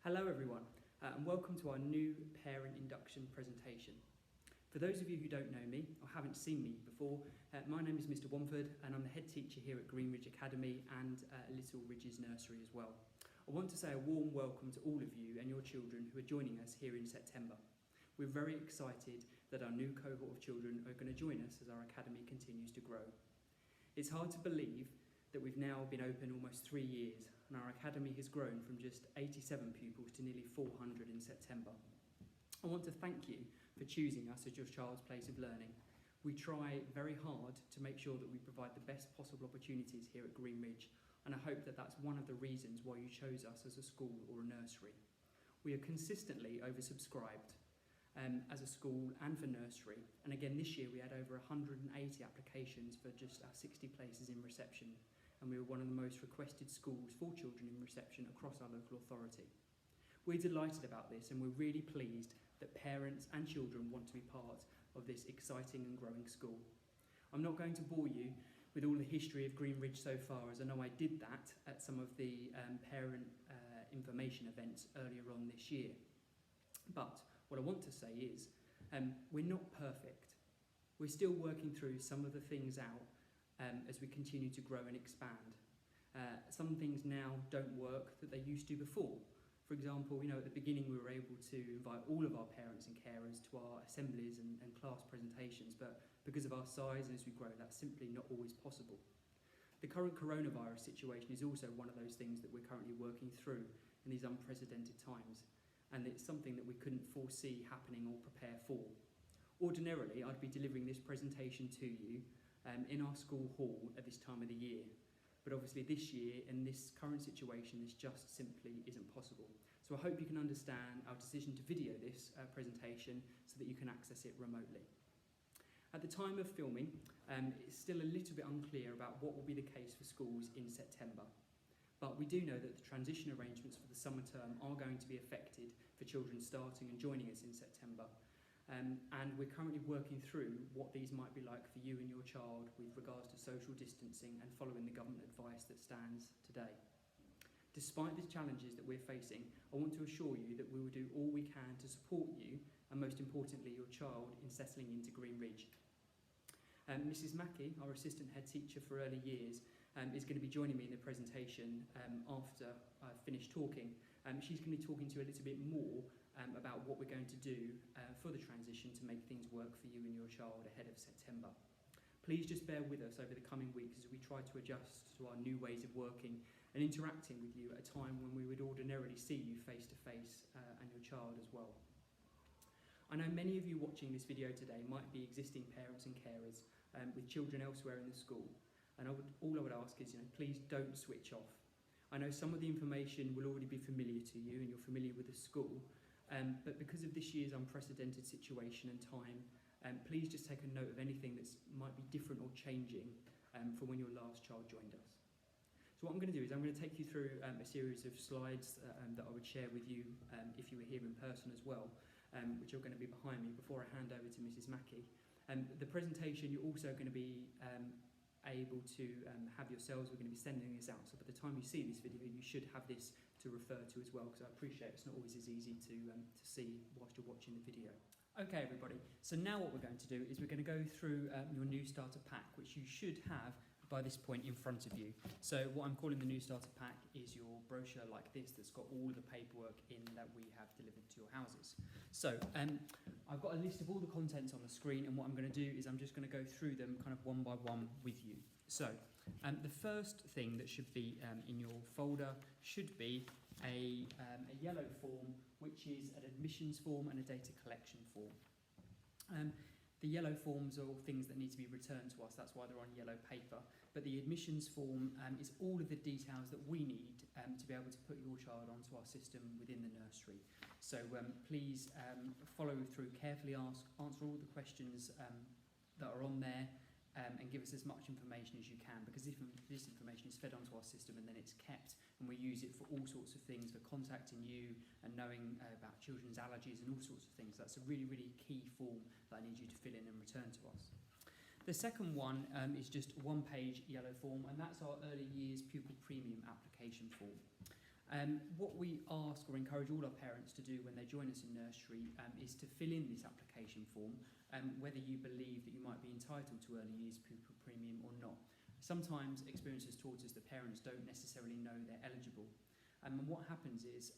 Hello everyone, and welcome to our new parent induction presentation. For those of you who don't know me or haven't seen me before, my name is Mr. Wamford and I'm the head teacher here at Greenridge Academy and Little Ridges Nursery as well. I want to say a warm welcome to all of you and your children who are joining us here in September. We're very excited that our new cohort of children are going to join us as our academy continues to grow. It's hard to believe that we've now been open almost 3 years and our academy has grown from just 87 pupils to nearly 400 in September. I want to thank you for choosing us as your child's place of learning. We try very hard to make sure that we provide the best possible opportunities here at Greenridge, and I hope that that's one of the reasons why you chose us as a school or a nursery. We are consistently oversubscribed as a school and for nursery, and again this year we had over 180 applications for just our 60 places in reception, and we were one of the most requested schools for children in reception across our local authority. We're delighted about this and we're really pleased that parents and children want to be part of this exciting and growing school. I'm not going to bore you with all the history of Greenridge so far, as I know I did that at some of the parent information events earlier on this year. But what I want to say is we're not perfect. We're still working through some of the things out as we continue to grow and expand. Some things now don't work that they used to before. For example, at the beginning we were able to invite all of our parents and carers to our assemblies and class presentations, but because of our size and as we grow, that's simply not always possible. The current coronavirus situation is also one of those things that we're currently working through in these unprecedented times, and it's something that we couldn't foresee happening or prepare for. Ordinarily, I'd be delivering this presentation to you in our school hall at this time of the year. But obviously this year, in this current situation, this just simply isn't possible. So I hope you can understand our decision to video this presentation so that you can access it remotely. At the time of filming, it's still a little bit unclear about what will be the case for schools in September. But we do know that the transition arrangements for the summer term are going to be affected for children starting and joining us in September. And we're currently working through what these might be like for you and your child with regards to social distancing and following the government advice that stands today. Despite the challenges that we're facing, I want to assure you that we will do all we can to support you and most importantly your child in settling into Greenridge. Mrs. Mackey, our assistant head teacher for early years, is going to be joining me in the presentation after I've finished talking. She's going to be talking to you a little bit more about what we're going to do for the transition to make things work for you and your child ahead of September. Please just bear with us over the coming weeks as we try to adjust to our new ways of working and interacting with you at a time when we would ordinarily see you face to face and your child as well. I know many of you watching this video today might be existing parents and carers with children elsewhere in the school, and all I would ask is, please don't switch off. I know some of the information will already be familiar to you and you're familiar with the school, but because of this year's unprecedented situation and time, please just take a note of anything that might be different or changing from when your last child joined us. So what I'm going to do is I'm going to take you through a series of slides that I would share with you if you were here in person as well, which are going to be behind me before I hand over to Mrs. Mackey. The presentation you're also going to be able to have yourselves. We're going to be sending this out, so by the time you see this video you should have this to refer to as well, because I appreciate it's not always as easy to see whilst you're watching the video. Okay everybody, so now what we're going to do is we're going to go through your new starter pack, which you should have by this point in front of you. So what I'm calling the new starter pack is your brochure like this that's got all the paperwork in that we have delivered to your houses. So I've got a list of all the contents on the screen, and what I'm going to do is I'm just going to go through them kind of one by one with you. So the first thing that should be in your folder should be a yellow form, which is an admissions form and a data collection form. The yellow forms are all things that need to be returned to us, that's why they're on yellow paper. But the admissions form is all of the details that we need to be able to put your child onto our system within the nursery. So please follow through carefully, answer all the questions that are on there, and give us as much information as you can, because if this information is fed onto our system and then it's kept and we use it for all sorts of things, for contacting you and knowing about children's allergies and all sorts of things. That's a really, really key form that I need you to fill in and return to us. The second one is just a one-page yellow form, and that's our early years pupil premium application form. What we ask or encourage all our parents to do when they join us in nursery is to fill in this application form, whether you believe that you might be entitled to early years pupil premium or not. Sometimes experience has taught us that parents don't necessarily know they're eligible. And what happens is,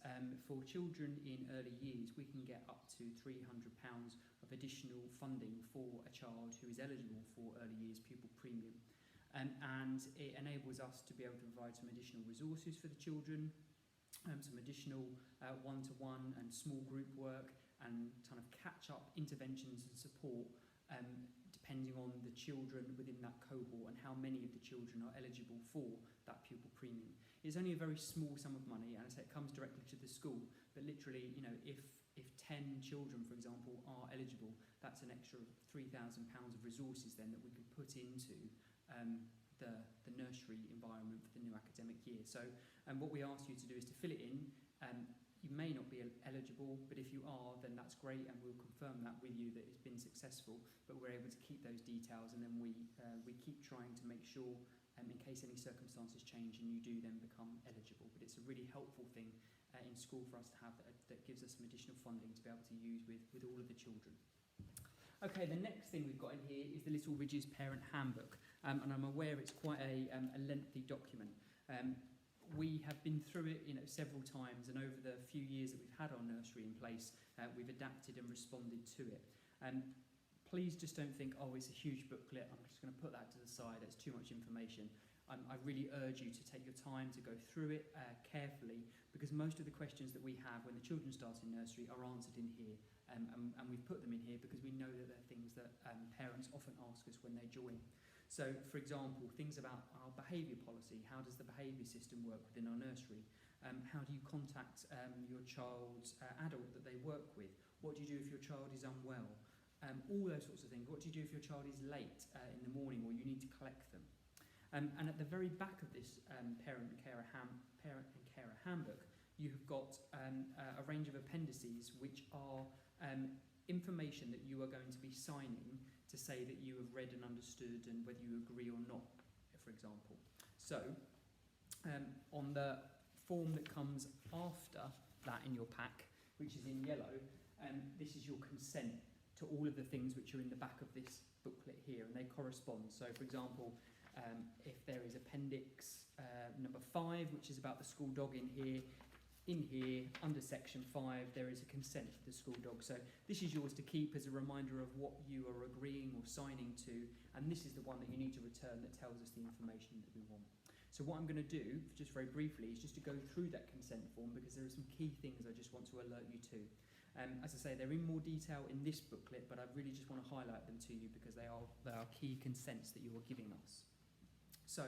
for children in early years, we can get up to £300 of additional funding for a child who is eligible for early years pupil premium. And it enables us to be able to provide some additional resources for the children, some additional one-to-one and small group work, and kind of catch-up interventions and support depending on the children within that cohort and how many of the children are eligible for that pupil premium. It's only a very small sum of money, and I say it comes directly to the school, but literally, if 10 children, for example, are eligible, that's an extra £3,000 of resources then that we could put into the nursery environment for the new academic year. So what we ask you to do is to fill it in. You may not be eligible, but if you are, then that's great, and we'll confirm that with you that it's been successful, but we're able to keep those details, and then we keep trying to make sure, in case any circumstances change and you do then become eligible. But it's a really helpful thing in school for us to have that gives us some additional funding to be able to use with all of the children. Okay, the next thing we've got in here is the Little Ridges Parent Handbook, and I'm aware it's quite a lengthy document. We have been through it several times, and over the few years that we've had our nursery in place, we've adapted and responded to it. Please just don't think, oh, it's a huge booklet, I'm just going to put that to the side, it's too much information. I really urge you to take your time to go through it carefully, because most of the questions that we have when the children start in nursery are answered in here, and we've put them in here because we know that they're things that parents often ask us when they join. So, for example, things about our behaviour policy. How does the behaviour system work within our nursery? How do you contact your child's adult that they work with? What do you do if your child is unwell? All those sorts of things. What do you do if your child is late in the morning or you need to collect them? And at the very back of this parent and carer handbook, you have got a range of appendices which are information that you are going to be signing to say that you have read and understood and whether you agree or not, for example. So, on the form that comes after that in your pack, which is in yellow, this is your consent to all of the things which are in the back of this booklet here, and they correspond. So, for example, if there is appendix number 5, which is about the school dog in here, under section 5, there is a consent to the school dog. So this is yours to keep as a reminder of what you are agreeing or signing to, and this is the one that you need to return that tells us the information that we want. So what I'm going to do, just very briefly, is just to go through that consent form, because there are some key things I just want to alert you to. As I say, they're in more detail in this booklet, but I really just want to highlight them to you because they are key consents that you are giving us. So,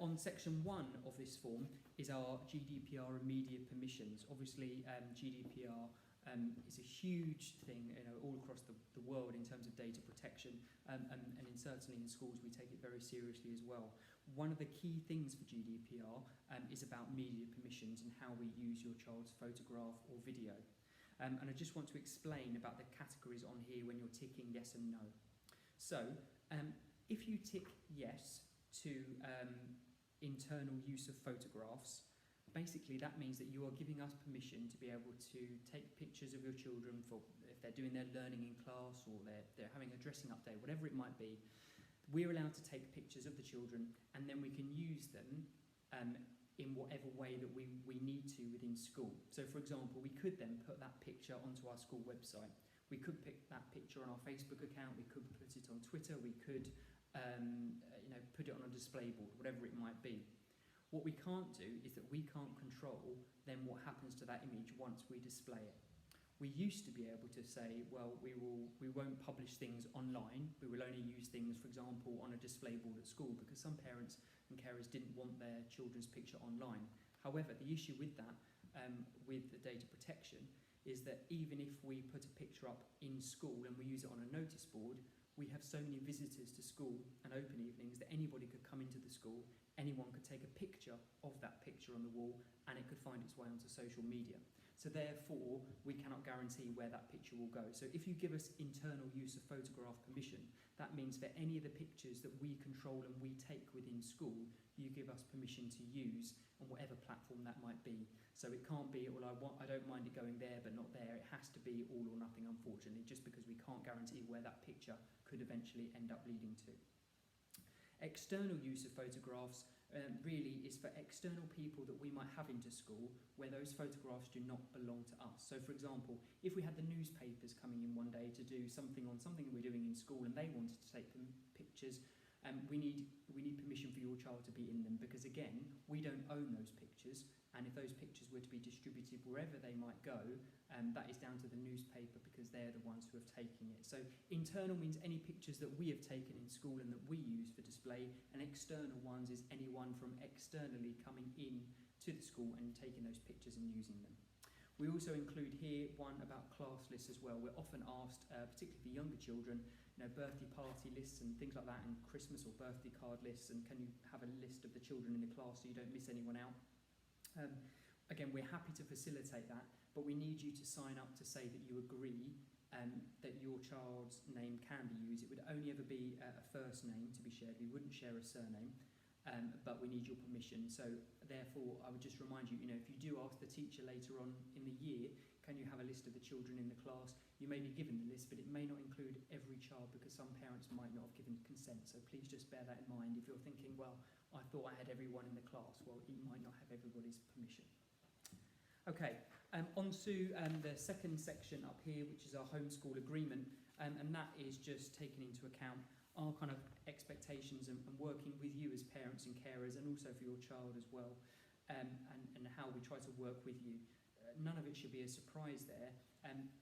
on section 1 of this form is our GDPR and media permissions. Obviously, GDPR is a huge thing all across the world in terms of data protection, and certainly in schools we take it very seriously as well. One of the key things for GDPR is about media permissions and how we use your child's photograph or video. And I just want to explain about the categories on here when you're ticking yes and no. So, if you tick yes to internal use of photographs, basically that means that you are giving us permission to be able to take pictures of your children for if they're doing their learning in class or they're having a dressing up day, whatever it might be. We're allowed to take pictures of the children, and then we can use them in whatever way that we need to within school. So, for example, we could then put that picture onto our school website. We could pick that picture on our Facebook account, we could put it on Twitter, we could put it on a display board, whatever it might be. What we can't do is that we can't control then what happens to that image once we display it. We used to be able to say, well, we won't publish things online, we will only use things, for example, on a display board at school, because some parents and carers didn't want their children's picture online. However, the issue with that, with the data protection, is that even if we put a picture up in school and we use it on a notice board, we have so many visitors to school and open evenings that anybody could come into the school, anyone could take a picture of that picture on the wall, and it could find its way onto social media. So therefore, we cannot guarantee where that picture will go. So if you give us internal use of photograph permission, That means for any of the pictures that we control and we take within school, you give us permission to use on whatever platform that might be. So it can't be, well, I don't mind it going there but not there. It has to be all or nothing, unfortunately, just because we can't guarantee where that picture could eventually end up leading to. External use of photographs really is for external people that we might have into school where those photographs do not belong to us. So for example, if we had the newspapers coming in one day to do something on something that we're doing in school and they wanted to take pictures, we need permission for your child to be in them, because again, we don't own those pictures, and if those pictures were to be distributed wherever they might go, that is down to the newspaper because they're the ones who have taken it. So internal means any pictures that we have taken in school and that we use for display, and external ones is anyone from externally coming in to the school and taking those pictures and using them. We also include here one about class lists as well. We're often asked, particularly for younger children, birthday party lists and things like that, and Christmas or birthday card lists, and can you have a list of the children in the class so you don't miss anyone out? Again, we're happy to facilitate that, but we need you to sign up to say that you agree that your child's name can be used. It would only ever be a first name to be shared. We wouldn't share a surname, but we need your permission. So therefore, I would just remind you, if you do ask the teacher later on in the year, can you have a list of the children in the class? You may be given the list, but it may not include every child because some parents might not have given consent. So please just bear that in mind. If you're thinking, well, I thought I had everyone in the class, well, you might not have everybody's permission. Okay, on to the second section up here, which is our homeschool agreement, and that is just taking into account our kind of expectations and working with you as parents and carers, and also for your child as well, and how we try to work with you. None of it should be a surprise there.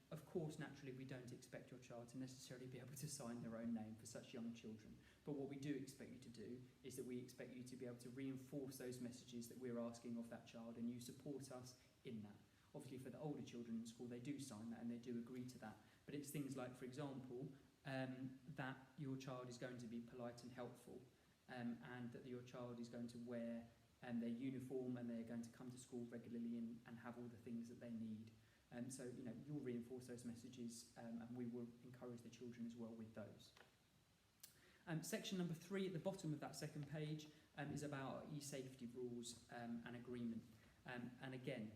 Of course, naturally, we don't expect your child to necessarily be able to sign their own name for such young children. But what we do expect you to do is that we expect you to be able to reinforce those messages that we're asking of that child, and you support us in that. Obviously, for the older children in school, they do sign that and they do agree to that. But it's things like, for example, that your child is going to be polite and helpful, and that your child is going to wear their uniform and they're going to come to school regularly and have all the things that they need. So, you'll reinforce those messages, and we will encourage the children as well with those. Section number 3 at the bottom of that second page is about e-safety rules and agreement. And again,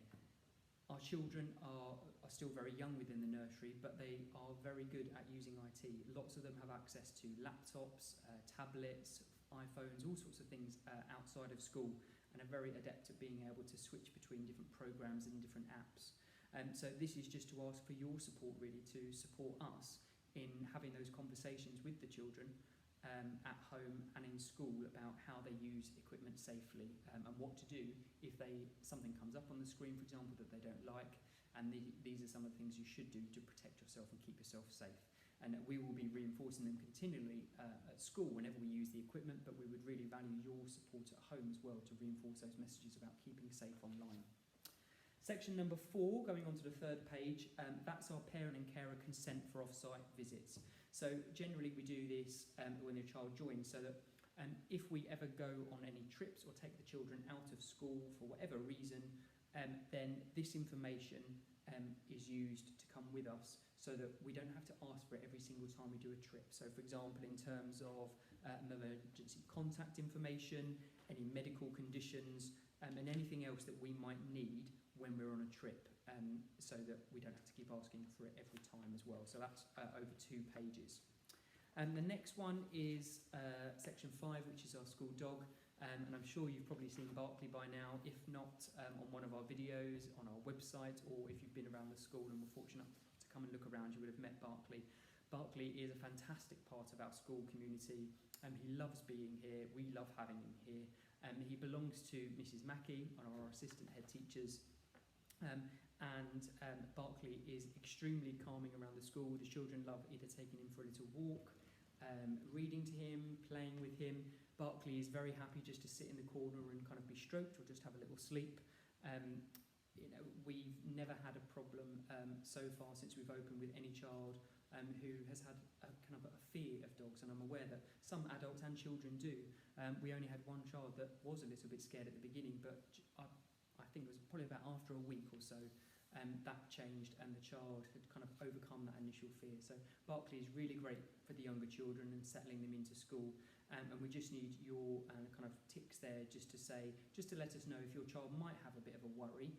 our children are still very young within the nursery, but they are very good at using IT. Lots of them have access to laptops, tablets, iPhones, all sorts of things outside of school, and are very adept at being able to switch between different programs and different apps. So this is just to ask for your support, really, to support us in having those conversations with the children at home and in school about how they use equipment safely, and what to do if something comes up on the screen, for example, that they don't like, and these are some of the things you should do to protect yourself and keep yourself safe. And we will be reinforcing them continually at school whenever we use the equipment, but we would really value your support at home as well to reinforce those messages about keeping safe online. Section number 4, going on to the third page, that's our parent and carer consent for off-site visits. So generally we do this when the child joins, so that if we ever go on any trips or take the children out of school for whatever reason, then this information is used to come with us, so that we don't have to ask for it every single time we do a trip. So for example, in terms of emergency contact information, any medical conditions, and anything else that we might need when we're on a trip, so that we don't have to keep asking for it every time as well. So that's over 2 pages. And the next one is section 5, which is our school dog. And I'm sure you've probably seen Barkley by now, if not on one of our videos, on our website, or if you've been around the school and were fortunate to come and look around, you would have met Barkley. Barkley is a fantastic part of our school community, and he loves being here. We love having him here. He belongs to Mrs. Mackey, one of our assistant head teachers, and Barkley is extremely calming around the school. The children love either taking him for a little walk, reading to him, playing with him. Barkley is very happy just to sit in the corner and kind of be stroked or just have a little sleep. We've never had a problem so far since we've opened with any child who has had a kind of a fear of dogs, and I'm aware that some adults and children do. We only had one child that was a little bit scared at the beginning, but I think it was probably about after a week or so, that changed and the child had kind of overcome that initial fear. So Barclay is really great for the younger children and settling them into school. And we just need your kind of ticks there just to let us know if your child might have a bit of a worry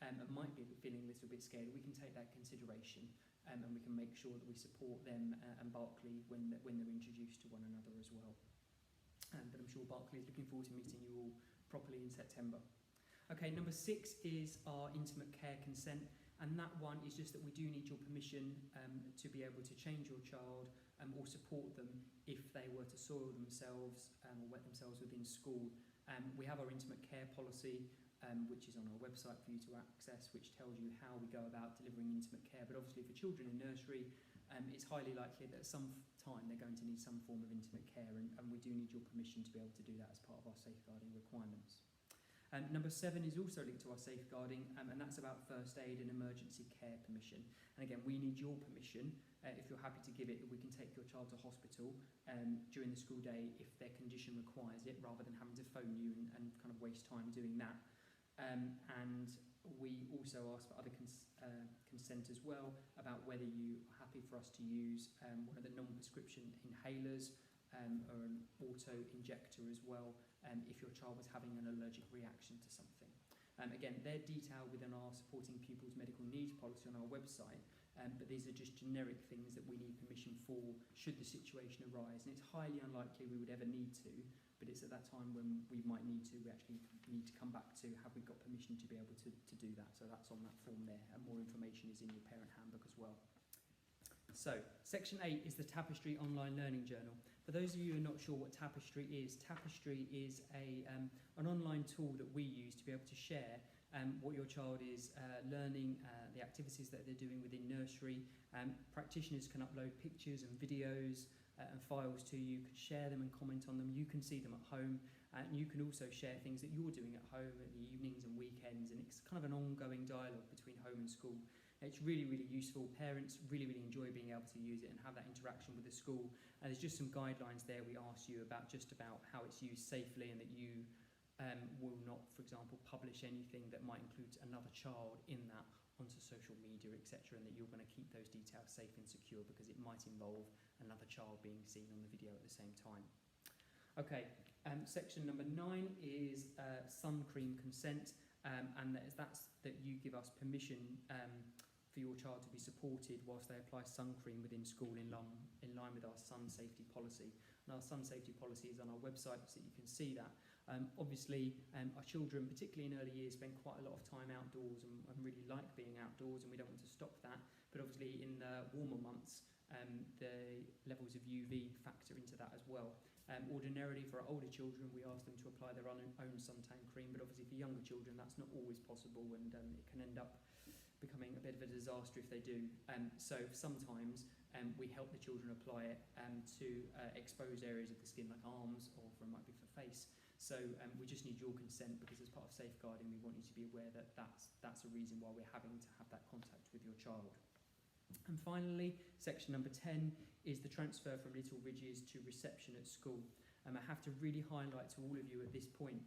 and might be feeling a little bit scared. We can take that consideration and we can make sure that we support them and Barclay when they're introduced to one another as well. But I'm sure Barclay is looking forward to meeting you all properly in September. Okay, number 6 is our intimate care consent, and that one is just that we do need your permission to be able to change your child or support them if they were to soil themselves or wet themselves within school. We have our intimate care policy, which is on our website for you to access, which tells you how we go about delivering intimate care. But obviously for children in nursery, it's highly likely that at some time they're going to need some form of intimate care, and we do need your permission to be able to do that as part of our safeguarding requirements. Number 7 is also linked to our safeguarding, and that's about first aid and emergency care permission. And again, we need your permission, if you're happy to give it, that we can take your child to hospital during the school day if their condition requires it, rather than having to phone you and kind of waste time doing that. And we also ask for other consent as well about whether you are happy for us to use one of the non-prescription inhalers or an auto-injector as well, if your child was having an allergic reaction to something. Again, they're detailed within our supporting pupils medical needs policy on our website, but these are just generic things that we need permission for should the situation arise. And it's highly unlikely we would ever need to, but it's at that time when we might need to, we actually need to come back to have we got permission to be able to do that. So that's on that form there, and more information is in your parent handbook as well. So, section 8 is the Tapestry online learning journal. For those of you who are not sure what Tapestry is an online tool that we use to be able to share what your child is learning, the activities that they're doing within nursery. Practitioners can upload pictures and videos and files to you, can share them and comment on them. You can see them at home, and you can also share things that you're doing at home in the evenings and weekends, and it's kind of an ongoing dialogue between home and school. It's really, really useful. Parents really, really enjoy being able to use it and have that interaction with the school. And there's just some guidelines there we ask you about, just about how it's used safely, and that you will not, for example, publish anything that might include another child in that onto social media, etc., and that you're going to keep those details safe and secure because it might involve another child being seen on the video at the same time. Okay, section number 9 is sun cream consent, and that's that you give us permission for your child to be supported whilst they apply sun cream within school in line with our sun safety policy. And our sun safety policy is on our website so that you can see that. Obviously, our children, particularly in early years, spend quite a lot of time outdoors and really like being outdoors, and we don't want to stop that. But obviously in the warmer months, the levels of UV factor into that as well. Ordinarily for our older children, we ask them to apply their own suntan cream, but obviously for younger children that's not always possible, and it can end up becoming a bit of a disaster if they do. So sometimes we help the children apply it to exposed areas of the skin like arms, or it might be for face. So we just need your consent, because as part of safeguarding we want you to be aware that that's a reason why we're having to have that contact with your child. And finally, section number 10 is the transfer from Little Ridges to reception at school. I have to really highlight to all of you at this point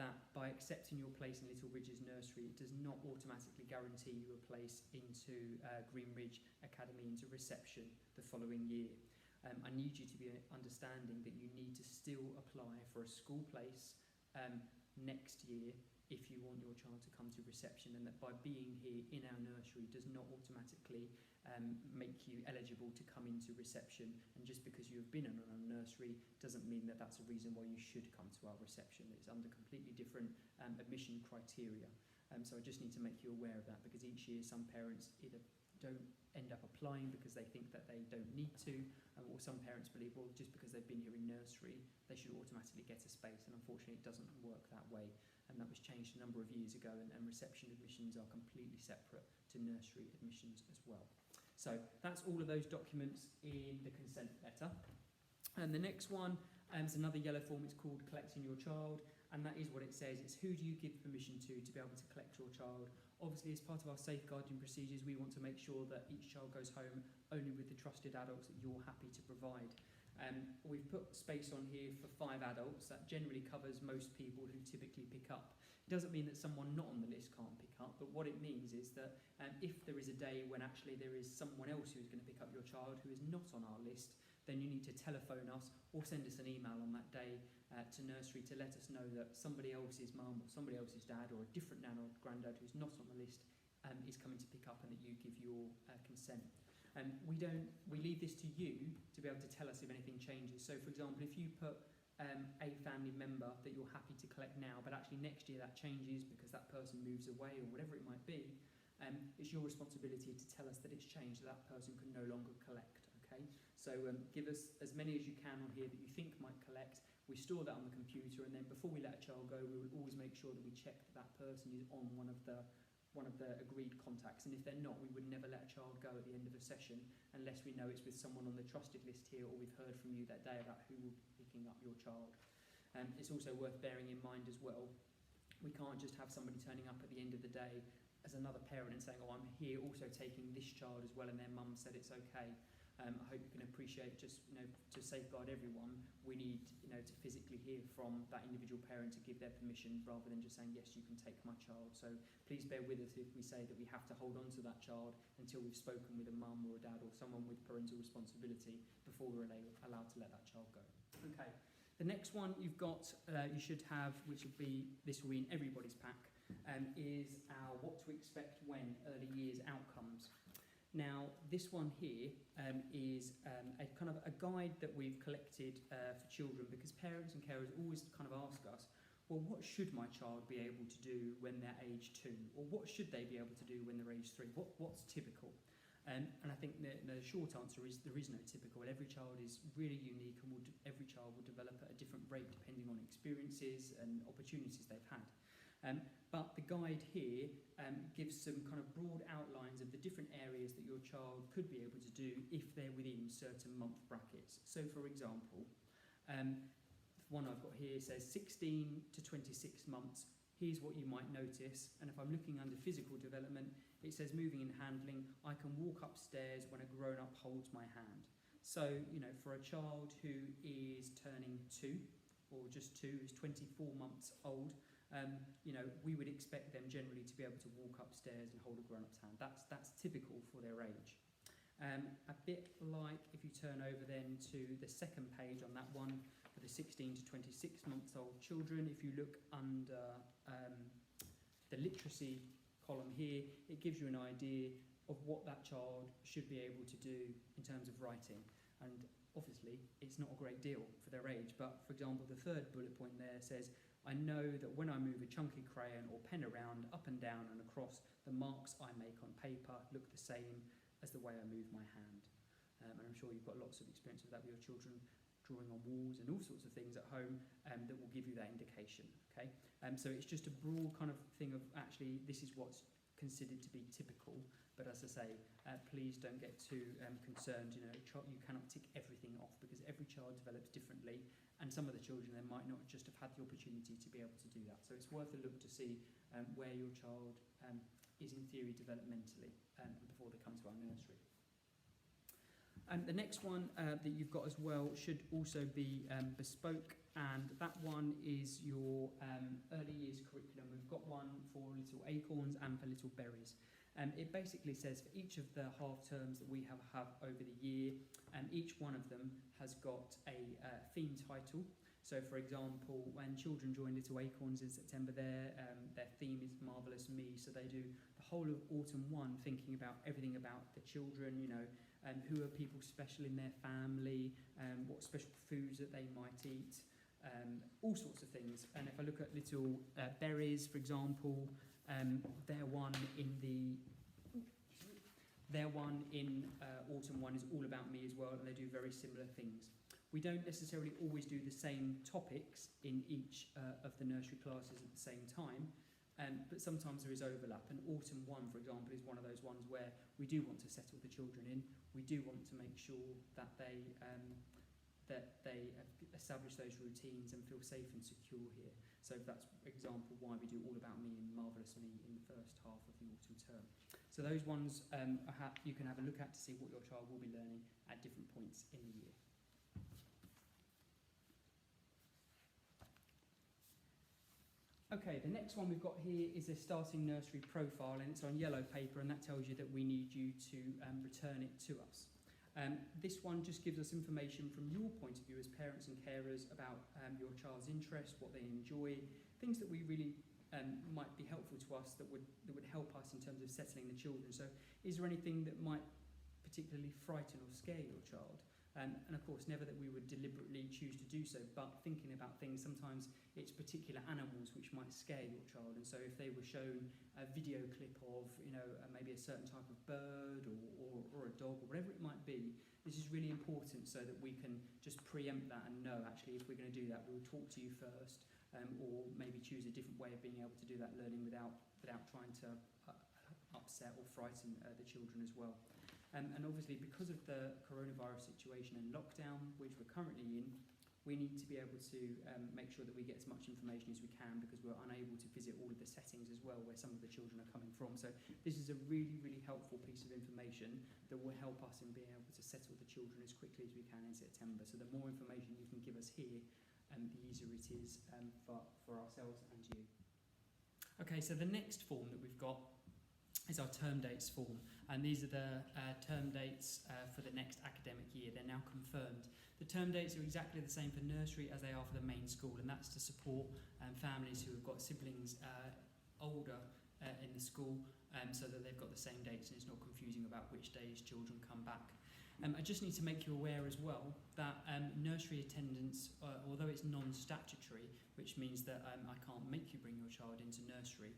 that by accepting your place in Little Ridges Nursery, it does not automatically guarantee you a place into Green Ridge Academy, into reception the following year. I need you to be understanding that you need to still apply for a school place next year if you want your child to come to reception, and that by being here in our nursery does not automatically make you eligible to come into reception. And just because you have been in our nursery doesn't mean that that's a reason why you should come to our reception. It's under completely different admission criteria. So I just need to make you aware of that, because each year some parents either don't end up applying because they think that they don't need to, or some parents believe, well, just because they've been here in nursery they should automatically get a space, and unfortunately it doesn't work that way. And that was changed a number of years ago, and reception admissions are completely separate to nursery admissions as well. So that's all of those documents in the consent letter. And the next one is another yellow form. It's called Collecting Your Child, and that is what it says. It's who do you give permission to be able to collect your child. Obviously, as part of our safeguarding procedures, we want to make sure that each child goes home only with the trusted adults that you're happy to provide. We've put space on here for 5 adults. That generally covers most people who typically pick up It doesn't mean that someone not on the list can't pick up, but what it means is that if there is a day when actually there is someone else who's going to pick up your child who is not on our list, then you need to telephone us or send us an email on that day to nursery to let us know that somebody else's mum or somebody else's dad or a different nan or granddad who's not on the list is coming to pick up, and that you give your consent. We leave this to you to be able to tell us if anything changes. So, for example, if you put a family member that you're happy to collect now, but actually next year that changes because that person moves away or whatever it might be, it's your responsibility to tell us that it's changed, that that person can no longer collect. Okay, so give us as many as you can on here that you think might collect. We store that on the computer, and then before we let a child go, we will always make sure that we check that that person is on one of the agreed contacts, and if they're not, we would never let a child go at the end of a session unless we know it's with someone on the trusted list here, or we've heard from you that day about who will be picking up your child. It's also worth bearing in mind as well, we can't just have somebody turning up at the end of the day as another parent and saying, oh, I'm here also taking this child as well, and their mum said it's okay. I hope you can appreciate, just to safeguard everyone, we need to physically hear from that individual parent to give their permission, rather than just saying yes, you can take my child. So please bear with us if we say that we have to hold on to that child until we've spoken with a mum or a dad or someone with parental responsibility before we're allowed to let that child go. Okay, the next one you've got, you should have, which will be, this will be in everybody's pack, is our what to expect when early years outcomes. Now, this one here is a kind of a guide that we've collected for children, because parents and carers always kind of ask us, well, what should my child be able to do when they're age 2? Or what should they be able to do when they're age 3? What's typical? And I think the short answer is there is no typical. Every child is really unique, and every child will develop at a different rate depending on experiences and opportunities they've had. But the guide here gives some kind of broad outlines of the different areas that your child could be able to do if they're within certain month brackets. So, for example, the one I've got here says 16 to 26 months. Here's what you might notice. And if I'm looking under physical development, it says moving and handling. I can walk upstairs when a grown-up holds my hand. So, for a child who is turning 2, or just 2, is 24 months old, we would expect them generally to be able to walk upstairs and hold a grown-up's hand. That's typical for their age. A bit like if you turn over then to the second page on that one, for the 16 to 26 months old children, if you look under the literacy column here, it gives you an idea of what that child should be able to do in terms of writing. And obviously, it's not a great deal for their age, but for example, the third bullet point there says, I know that when I move a chunky crayon or pen around, up and down and across, the marks I make on paper look the same as the way I move my hand. And I'm sure you've got lots of experience with that with your children, drawing on walls and all sorts of things at home that will give you that indication. Okay, so it's just a broad kind of thing of actually this is what's considered to be typical. But as I say, please don't get too concerned. You cannot tick everything off, because every child develops differently, and some of the children then might not just have had the opportunity to be able to do that. So it's worth a look to see where your child is in theory developmentally before they come to our nursery. The next one that you've got as well should also be bespoke, and that one is your early years curriculum. We've got one for little acorns and for little berries. It basically says for each of the half terms that we have over the year, each one of them has got a theme title. So, for example, when children join Little Acorns in September, their theme is Marvellous Me. So they do the whole of Autumn 1 thinking about everything about the children, who are people special in their family, what special foods that they might eat, all sorts of things. And if I look at Little Berries, for example, their one in Autumn 1 is all about me as well, and they do very similar things. We don't necessarily always do the same topics in each of the nursery classes at the same time, but sometimes there is overlap. And Autumn 1, for example, is one of those ones where we do want to settle the children in. We do want to make sure that they establish those routines and feel safe and secure here. So that's, for example, why we do All About Me and Marvellous Me in the first half of the autumn term. So those ones you can have a look at to see what your child will be learning at different points in the year. Okay, the next one we've got here is a starting nursery profile, and it's on yellow paper, and that tells you that we need you to return it to us. This one just gives us information from your point of view as parents and carers about your child's interests, what they enjoy, things that we really might be helpful to us that would help us in terms of settling the children. So is there anything that might particularly frighten or scare your child? And of course, never that we would deliberately choose to do so, but thinking about things, sometimes it's particular animals which might scare your child. And so if they were shown a video clip of, maybe a certain type of bird or a dog or whatever it might be, this is really important so that we can just preempt that and know, actually, if we're going to do that, we'll talk to you first, or maybe choose a different way of being able to do that learning without trying to upset or frighten the children as well. And obviously, because of the coronavirus situation and lockdown, which we're currently in, we need to be able to make sure that we get as much information as we can, because we're unable to visit all of the settings as well where some of the children are coming from. So this is a really, really helpful piece of information that will help us in being able to settle the children as quickly as we can in September. So the more information you can give us here, the easier it is for ourselves and you. Okay, so the next form that we've got is our term dates form, and these are the term dates for the next academic year. They're now confirmed. The term dates are exactly the same for nursery as they are for the main school, and that's to support families who have got siblings older in the school, so that they've got the same dates and it's not confusing about which days children come back. I just need to make you aware as well that nursery attendance, although it's non-statutory, which means that I can't make you bring your child into nursery,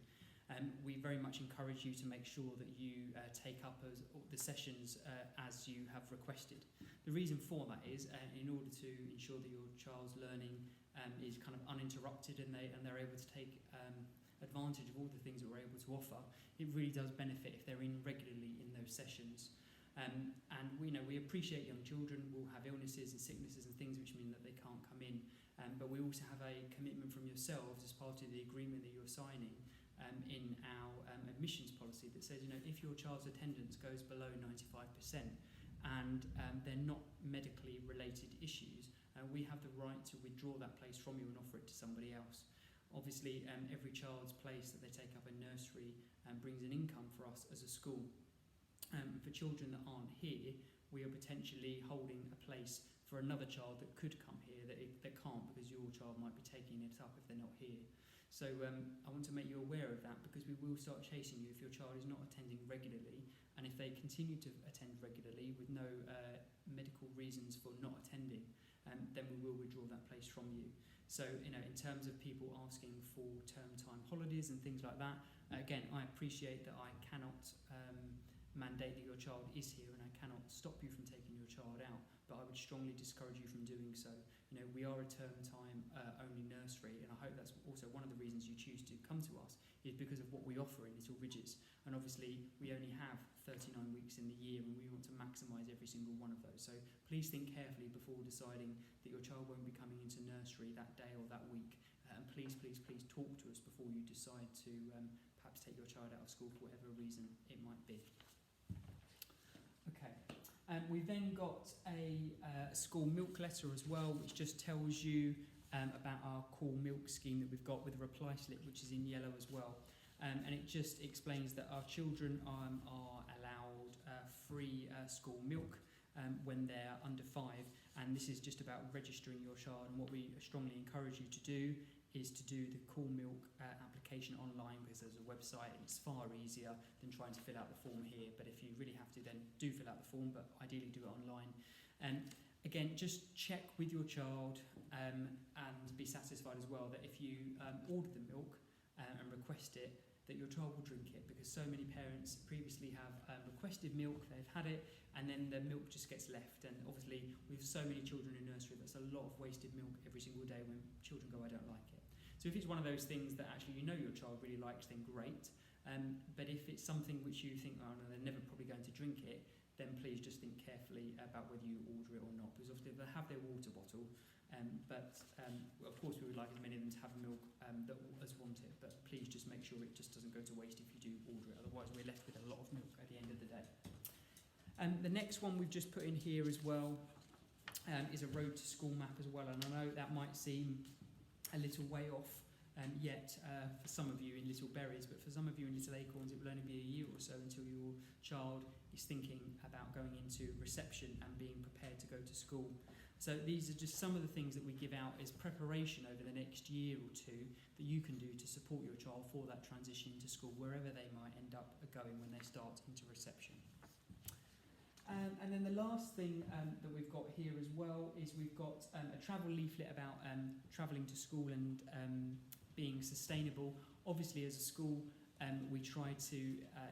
we very much encourage you to make sure that you take up the sessions as you have requested. The reason for that is in order to ensure that your child's learning is kind of uninterrupted and they're able to take advantage of all the things that we're able to offer. It really does benefit if they're in regularly in those sessions. And we appreciate young children will have illnesses and sicknesses and things which mean that they can't come in. But we also have a commitment from yourselves as part of the agreement that you're signing in our admissions policy that says, if your child's attendance goes below 95% and they're not medically related issues, we have the right to withdraw that place from you and offer it to somebody else. Obviously, every child's place that they take up in nursery brings an income for us as a school. For children that aren't here, we are potentially holding a place for another child that could come here that can't, because your child might be taking it up if they're not here. So I want to make you aware of that, because we will start chasing you if your child is not attending regularly, and if they continue to attend regularly with no medical reasons for not attending, then we will withdraw that place from you. So in terms of people asking for term time holidays and things like that, again, I appreciate that I cannot mandate that your child is here, and I cannot stop you from taking your child out, but I would strongly discourage you from doing so. We are a term time only nursery, and I hope that's also one of the reasons you choose to come to us, is because of what we offer in Little Ridges. And obviously we only have 39 weeks in the year, and we want to maximise every single one of those. So please think carefully before deciding that your child won't be coming into nursery that day or that week, and please talk to us before you decide to perhaps take your child out of school for whatever reason it might be. Okay. We've then got a school milk letter as well, which just tells you about our core milk scheme that we've got with a reply slip, which is in yellow as well. And it just explains that our children are allowed free school milk when they're under 5. And this is just about registering your child. And what we strongly encourage you to do is to do the core milk application online, because there's a website and it's far easier than trying to fill out the form here. But if you really have to, then do fill out the form, but ideally do it online. And again, just check with your child and be satisfied as well that if you order the milk and request it, that your child will drink it, because so many parents previously have requested milk, they've had it, and then the milk just gets left. And obviously with so many children in nursery, that's a lot of wasted milk every single day when children go, I don't like it. So if it's one of those things that actually your child really likes, then great. But if it's something which you think, oh no, they're never probably going to drink it, then please just think carefully about whether you order it or not, because obviously they have their water bottle, but of course we would like as many of them to have milk as want it, but please just make sure it just doesn't go to waste if you do order it, otherwise we're left with a lot of milk at the end of the day. The next one we've just put in here as well is a road to school map as well, and I know that might seem a little way off yet for some of you in Little Berries, but for some of you in Little Acorns it will only be a year or so until your child is thinking about going into reception and being prepared to go to school. So these are just some of the things that we give out as preparation over the next year or two that you can do to support your child for that transition into school, wherever they might end up going when they start into reception. And then the last thing that we've got here as well is we've got a travel leaflet about travelling to school and being sustainable. Obviously, as a school, we try to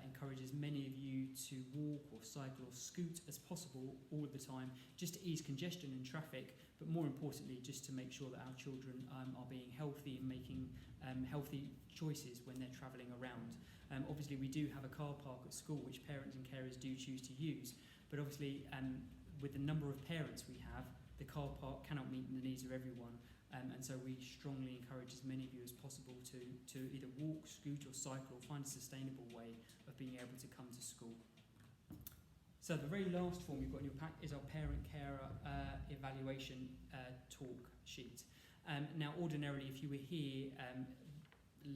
encourage as many of you to walk or cycle or scoot as possible all of the time, just to ease congestion in traffic, but more importantly, just to make sure that our children are being healthy and making healthy choices when they're travelling around. Obviously, we do have a car park at school, which parents and carers do choose to use, but obviously, with the number of parents we have, the car park cannot meet the needs of everyone. And so we strongly encourage as many of you as possible to either walk, scoot or cycle, or find a sustainable way of being able to come to school. So the very last form you've got in your pack is our parent-carer evaluation talk sheet. Now ordinarily, if you were here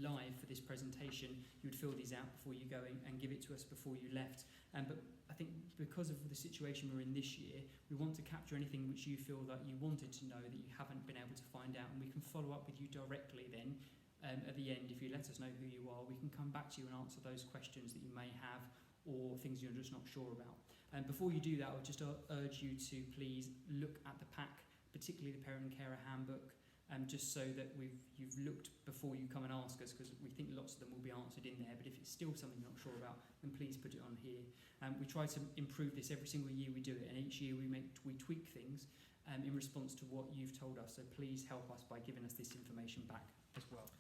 live for this presentation, you would fill these out before you go and give it to us before you left. But I think because of the situation we're in this year, we want to capture anything which you feel that you wanted to know that you haven't been able to find out, and we can follow up with you directly then at the end. If you let us know who you are, we can come back to you and answer those questions that you may have or things you're just not sure about. And before you do that, I would just urge you to please look at the pack, particularly the Parent and Carer Handbook, just so that you've looked before you come and ask us, because we think lots of them will be answered in there, but if it's still something you're not sure about, then please put it on here. We try to improve this every single year we do it, and each year we tweak things in response to what you've told us, so please help us by giving us this information back as well.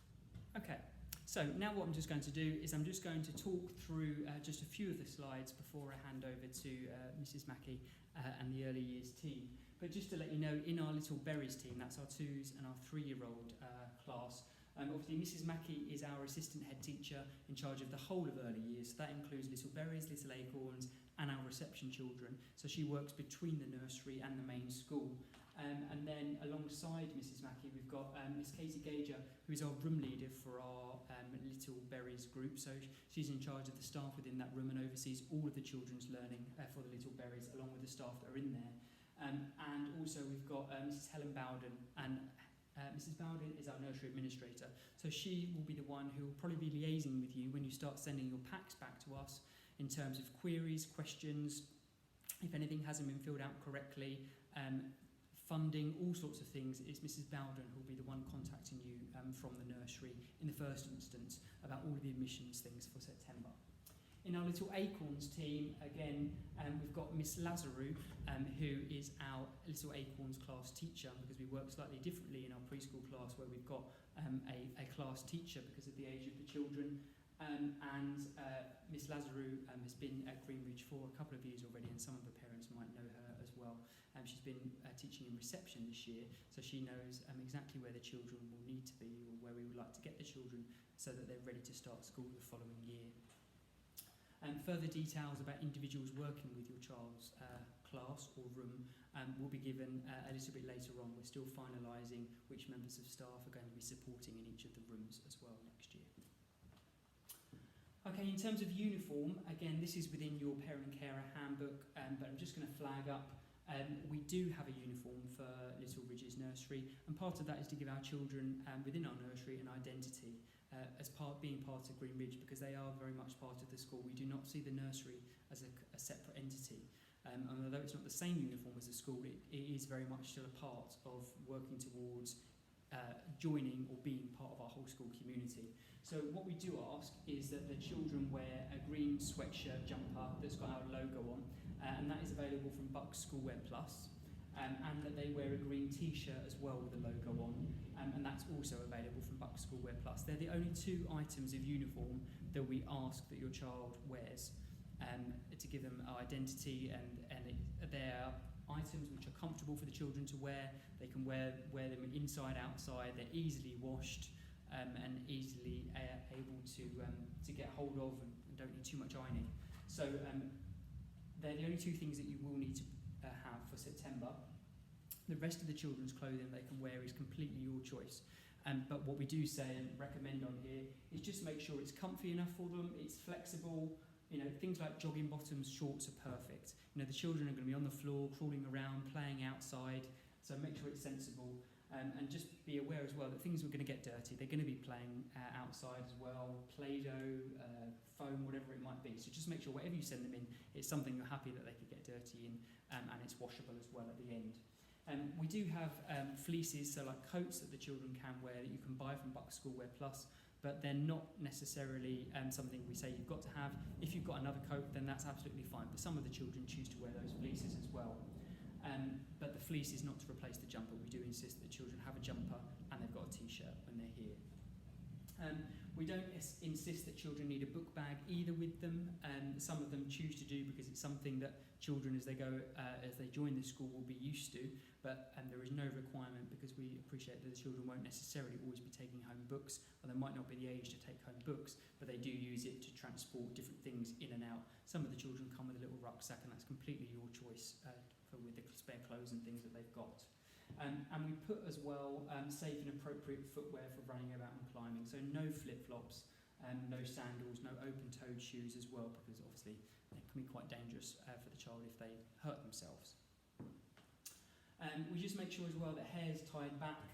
Okay, so now what I'm just going to do is I'm just going to talk through just a few of the slides before I hand over to Mrs. Mackey and the early years team. But just to let you know, in our Little Berries team, that's our 2s and our 3-year-old class, obviously Mrs. Mackey is our assistant head teacher in charge of the whole of early years. So that includes Little Berries, Little Acorns and our reception children. So she works between the nursery and the main school. And then alongside Mrs. Mackey, we've got Miss Katie Gager, who is our room leader for our Little Berries group. So she's in charge of the staff within that room and oversees all of the children's learning for the Little Berries, along with the staff that are in there. And also we've got Mrs. Helen Bowden, and Mrs. Bowden is our nursery administrator. So she will be the one who will probably be liaising with you when you start sending your packs back to us in terms of queries, questions, if anything hasn't been filled out correctly, funding, all sorts of things. It's Mrs. Bowden who will be the one contacting you from the nursery in the first instance about all of the admissions things for September. In our Little Acorns team, again, we've got Miss Lazarou, who is our Little Acorns class teacher, because we work slightly differently in our preschool class, where we've got a class teacher because of the age of the children. Miss Lazarou has been at Greenridge for a couple of years already, and some of the parents might know her as well. She's been teaching in reception this year, so she knows exactly where the children will need to be, or where we would like to get the children so that they're ready to start school the following year. Further details about individuals working with your child's class or room will be given a little bit later on. We're still finalising which members of staff are going to be supporting in each of the rooms as well next year. Okay, in terms of uniform, again, this is within your Parent and Carer Handbook, but I'm just going to flag up. We do have a uniform for Little Ridges Nursery, and part of that is to give our children within our nursery an identity. As being part of Greenridge, because they are very much part of the school. We do not see the nursery as a separate entity. And although it's not the same uniform as the school, it is very much still a part of working towards joining or being part of our whole school community. So what we do ask is that the children wear a green sweatshirt jumper that's got our logo on, and that is available from Bucks Schoolwear Plus. And that they wear a green t-shirt as well with the logo on, and that's also available from Bucks Schoolwear Plus. They're the only 2 items of uniform that we ask that your child wears to give them our identity, and they're items which are comfortable for the children to wear. They can wear them inside, outside. They're easily washed and easily able to get hold of, and don't need too much ironing. So they're the only 2 things that you will need to have for September. The rest of the children's clothing they can wear is completely your choice. But what we do say and recommend on here is just make sure it's comfy enough for them, it's flexible. You know, things like jogging bottoms, shorts are perfect. You know, the children are going to be on the floor, crawling around, playing outside, so make sure it's sensible. And just be aware as well that things are going to get dirty. They're going to be playing outside as well, Play-Doh, foam, whatever it might be. So just make sure whatever you send them in, it's something you're happy that they could get dirty in, and it's washable as well at the end. We do have fleeces, so like coats that the children can wear that you can buy from Bucks School Wear Plus, but they're not necessarily something we say you've got to have. If you've got another coat, then that's absolutely fine. But some of the children choose to wear those fleeces as well. But the fleece is not to replace the jumper. We do insist that children have a jumper and they've got a t-shirt when they're here. We don't insist that children need a book bag either with them. Some of them choose to do because it's something that children, as they join the school, will be used to. But there is no requirement, because we appreciate that the children won't necessarily always be taking home books, or they might not be the age to take home books, but they do use it to transport different things in and out. Some of the children come with a little rucksack, and that's completely your choice with the spare clothes and things that they've got. And we put as well safe and appropriate footwear for running about and climbing. So no flip-flops, no sandals, no open-toed shoes as well, because obviously they can be quite dangerous for the child if they hurt themselves. We just make sure as well that hair's tied back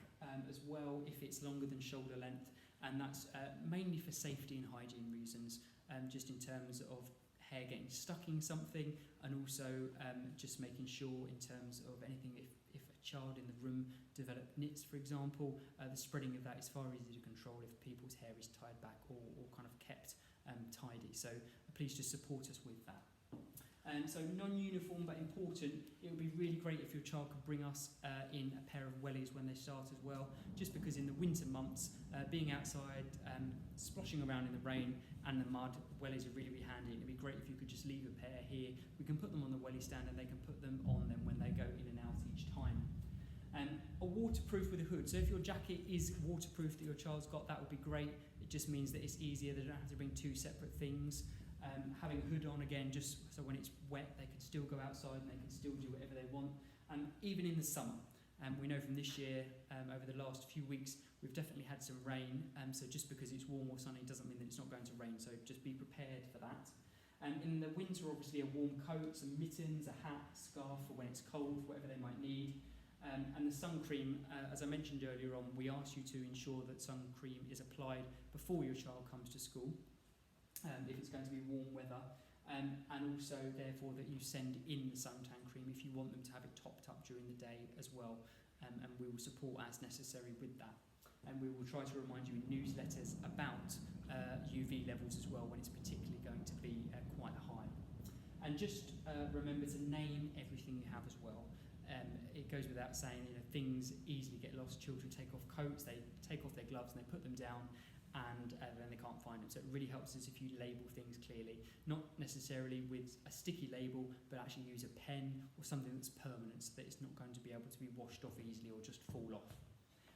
as well if it's longer than shoulder length, and that's mainly for safety and hygiene reasons, just in terms of hair getting stuck in something, and also just making sure in terms of anything, if a child in the room developed nits, for example, the spreading of that is far easier to control if people's hair is tied back or kind of kept tidy. So please just support us with that. So non-uniform but important, it would be really great if your child could bring us in a pair of wellies when they start as well, just because in the winter months, being outside, splashing around in the rain and the mud, wellies are really, really handy. It'd be great if you could just leave a pair here. We can put them on the wellie stand and they can put them on them when they go in and out each time. A waterproof with a hood. So if your jacket is waterproof that your child's got, that would be great. It just means that it's easier. They don't have to bring two separate things. Having a hood on again, just so when it's wet they can still go outside and they can still do whatever they want. Even in the summer, we know from this year, over the last few weeks, we've definitely had some rain. So just because it's warm or sunny doesn't mean that it's not going to rain. So just be prepared for that. In the winter, obviously a warm coat, some mittens, a hat, scarf for when it's cold, whatever they might need. And the sun cream, as I mentioned earlier on, we ask you to ensure that sun cream is applied before your child comes to school. If it's going to be warm weather, and also therefore that you send in the suntan cream if you want them to have it topped up during the day as well, and we will support as necessary with that. And we will try to remind you in newsletters about UV levels as well when it's particularly going to be quite high. And just remember to name everything you have as well. It goes without saying, things easily get lost. Children take off coats, they take off their gloves and they put them down, and then they can't find them. So it really helps us if you label things clearly, not necessarily with a sticky label, but actually use a pen or something that's permanent so that it's not going to be able to be washed off easily or just fall off.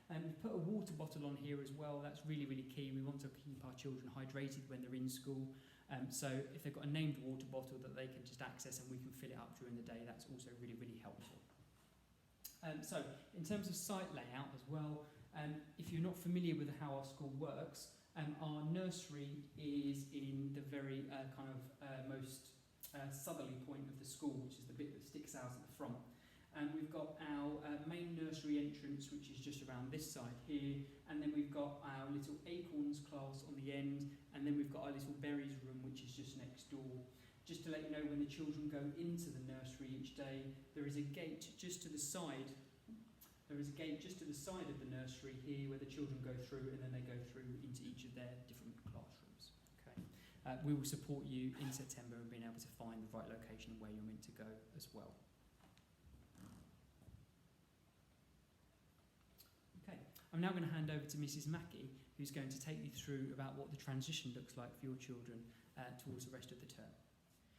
We've put a water bottle on here as well. That's really, really key. We want to keep our children hydrated when they're in school. So if they've got a named water bottle that they can just access and we can fill it up during the day, that's also really, really helpful. So in terms of site layout as well, if you're not familiar with how our school works, our nursery is in the very most southerly point of the school, which is the bit that sticks out at the front. And we've got our main nursery entrance, which is just around this side here, and then we've got our little acorns class on the end, and then we've got our little berries room, which is just next door. Just to let you know, when the children go into the nursery each day, there is a gate just to the side. There is a gate just to the side of the nursery here where the children go through, and then they go through into each of their different classrooms. Okay. We will support you in September in being able to find the right location and where you're meant to go as well. Okay. I'm now going to hand over to Mrs. Mackey, who's going to take you through about what the transition looks like for your children towards the rest of the term.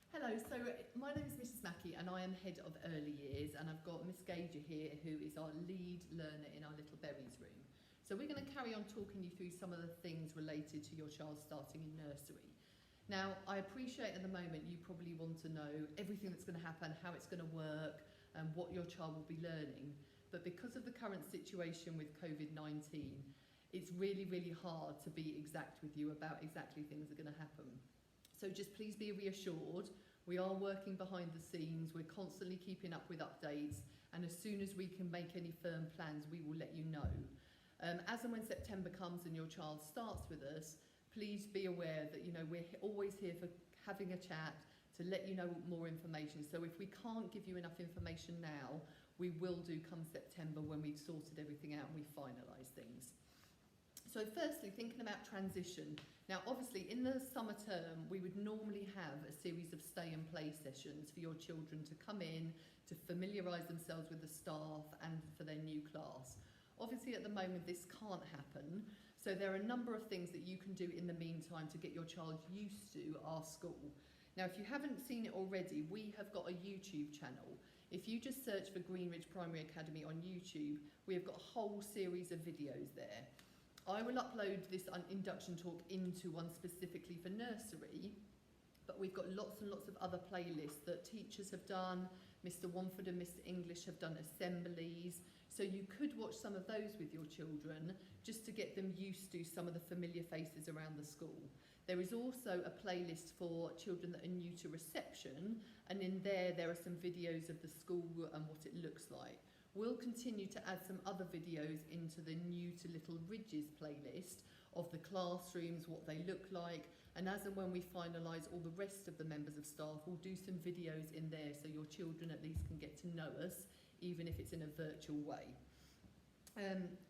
Hello, so my name is Mrs. Mackey and I am Head of Early Years, and I've got Miss Gager here, who is our lead learner in our Little Berries room. So we're going to carry on talking you through some of the things related to your child starting in nursery. Now, I appreciate at the moment you probably want to know everything that's going to happen, how it's going to work, and what your child will be learning. But because of the current situation with COVID-19, it's really, really hard to be exact with you about exactly things that are going to happen. So just please be reassured, we are working behind the scenes, we're constantly keeping up with updates, and as soon as we can make any firm plans, we will let you know. As and when September comes and your child starts with us, please be aware that, you know, we're always here for having a chat, to let you know more information. So if we can't give you enough information now, we will do come September when we've sorted everything out and we finalise things. So firstly, thinking about transition. Now obviously in the summer term we would normally have a series of stay and play sessions for your children to come in, to familiarise themselves with the staff and for their new class. Obviously at the moment this can't happen, so there are a number of things that you can do in the meantime to get your child used to our school. Now if you haven't seen it already, we have got a YouTube channel. If you just search for Greenridge Primary Academy on YouTube, we have got a whole series of videos there. I will upload this induction talk into one specifically for nursery, but we've got lots and lots of other playlists that teachers have done. Mr. Wamford and Mr. English have done assemblies, so you could watch some of those with your children just to get them used to some of the familiar faces around the school. There is also a playlist for children that are new to reception, and in there are some videos of the school and what it looks like. We'll continue to add some other videos into the New to Little Ridges playlist of the classrooms, what they look like, and as and when we finalise all the rest of the members of staff, we'll do some videos in there so your children at least can get to know us, even if it's in a virtual way.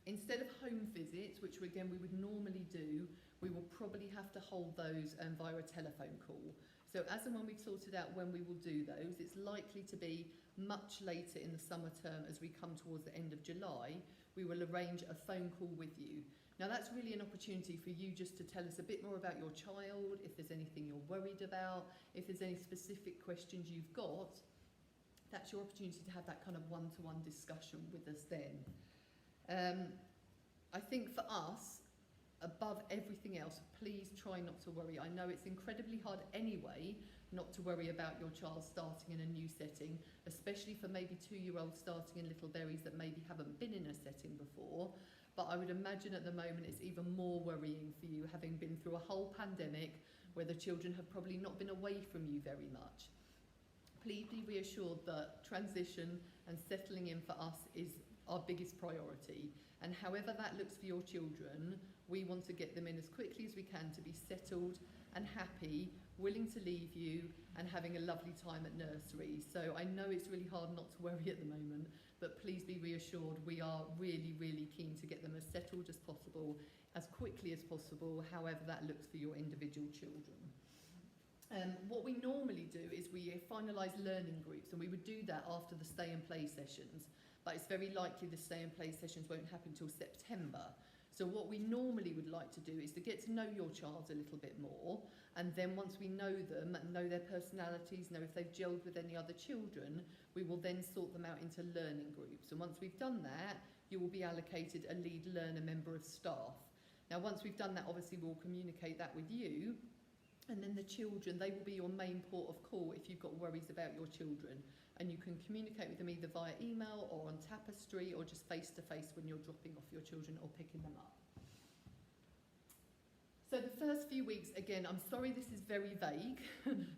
Instead of home visits, which again we would normally do, we will probably have to hold those via a telephone call. So as and when we've sorted out when we will do those, it's likely to be much later in the summer term as we come towards the end of July, we will arrange a phone call with you. Now that's really an opportunity for you just to tell us a bit more about your child, if there's anything you're worried about, if there's any specific questions you've got, that's your opportunity to have that kind of one-to-one discussion with us then. I think for us, above everything else, please try not to worry. I know it's incredibly hard anyway not to worry about your child starting in a new setting, especially for maybe 2-year-olds starting in Little Berries that maybe haven't been in a setting before. But I would imagine at the moment it's even more worrying for you, having been through a whole pandemic where the children have probably not been away from you very much. Please be reassured that transition and settling in for us is our biggest priority. And however that looks for your children, we want to get them in as quickly as we can to be settled and happy, willing to leave you and having a lovely time at nursery. So I know it's really hard not to worry at the moment, but please be reassured we are really, really keen to get them as settled as possible, as quickly as possible, however that looks for your individual children. What we normally do is we finalise learning groups, and we would do that after the stay and play sessions, but it's very likely the stay and play sessions won't happen until September. So what we normally would like to do is to get to know your child a little bit more, and then once we know them and know their personalities, know if they've gelled with any other children, we will then sort them out into learning groups. And once we've done that, you will be allocated a lead learner member of staff. Now once we've done that, obviously we'll communicate that with you, and then the children, they will be your main port of call if you've got worries about your children. And you can communicate with them either via email or on Tapestry or just face-to-face when you're dropping off your children or picking them up. So the first few weeks, again, I'm sorry this is very vague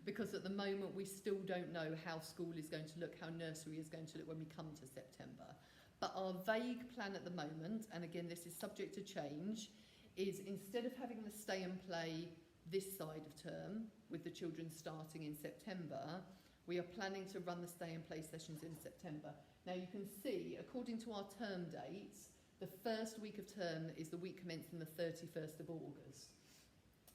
because at the moment we still don't know how school is going to look, how nursery is going to look when we come to September. But our vague plan at the moment, and again this is subject to change, is instead of having the stay and play this side of term with the children starting in September, we are planning to run the stay and play sessions in September. Now you can see, according to our term dates, the first week of term is the week commencing the 31st of August.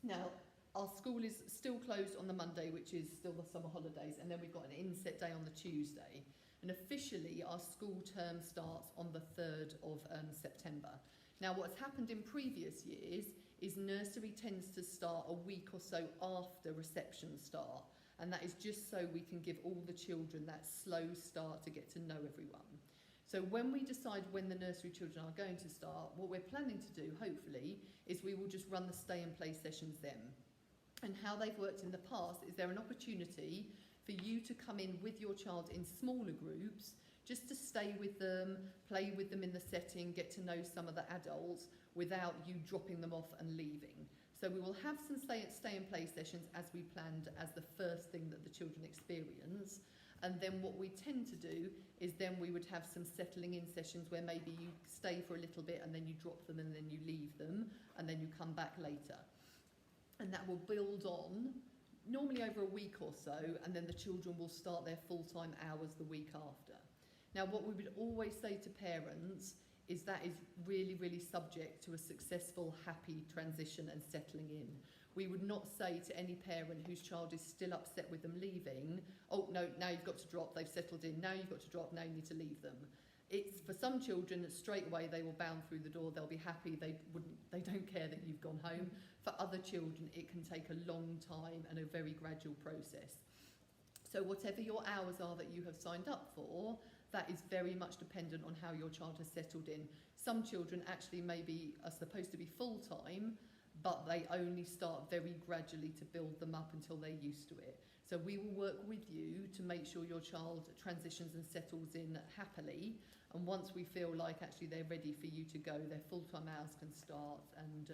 Now, our school is still closed on the Monday, which is still the summer holidays, and then we've got an inset day on the Tuesday. And officially, our school term starts on the 3rd of September. Now, what's happened in previous years is nursery tends to start a week or so after reception start. And that is just so we can give all the children that slow start to get to know everyone. So when we decide when the nursery children are going to start, what we're planning to do, hopefully, is we will just run the stay and play sessions then. And how they've worked in the past is there an opportunity for you to come in with your child in smaller groups, just to stay with them, play with them in the setting, get to know some of the adults, without you dropping them off and leaving. So we will have some stay and play sessions as we planned as the first thing that the children experience. And then what we tend to do is then we would have some settling in sessions where maybe you stay for a little bit and then you drop them and then you leave them and then you come back later. And that will build on, normally over a week or so, and then the children will start their full-time hours the week after. Now, what we would always say to parents is that is really, really subject to a successful, happy transition and settling in. We would not say to any parent whose child is still upset with them leaving, oh, no, now you've got to drop, they've settled in, now you've got to drop, now you need to leave them. It's for some children, straight away they will bound through the door, they'll be happy, they don't care that you've gone home. For other children, it can take a long time and a very gradual process. So whatever your hours are that you have signed up for, that is very much dependent on how your child has settled in. Some children actually maybe are supposed to be full-time, but they only start very gradually to build them up until they're used to it. So we will work with you to make sure your child transitions and settles in happily. And once we feel like actually they're ready for you to go, their full-time hours can start, and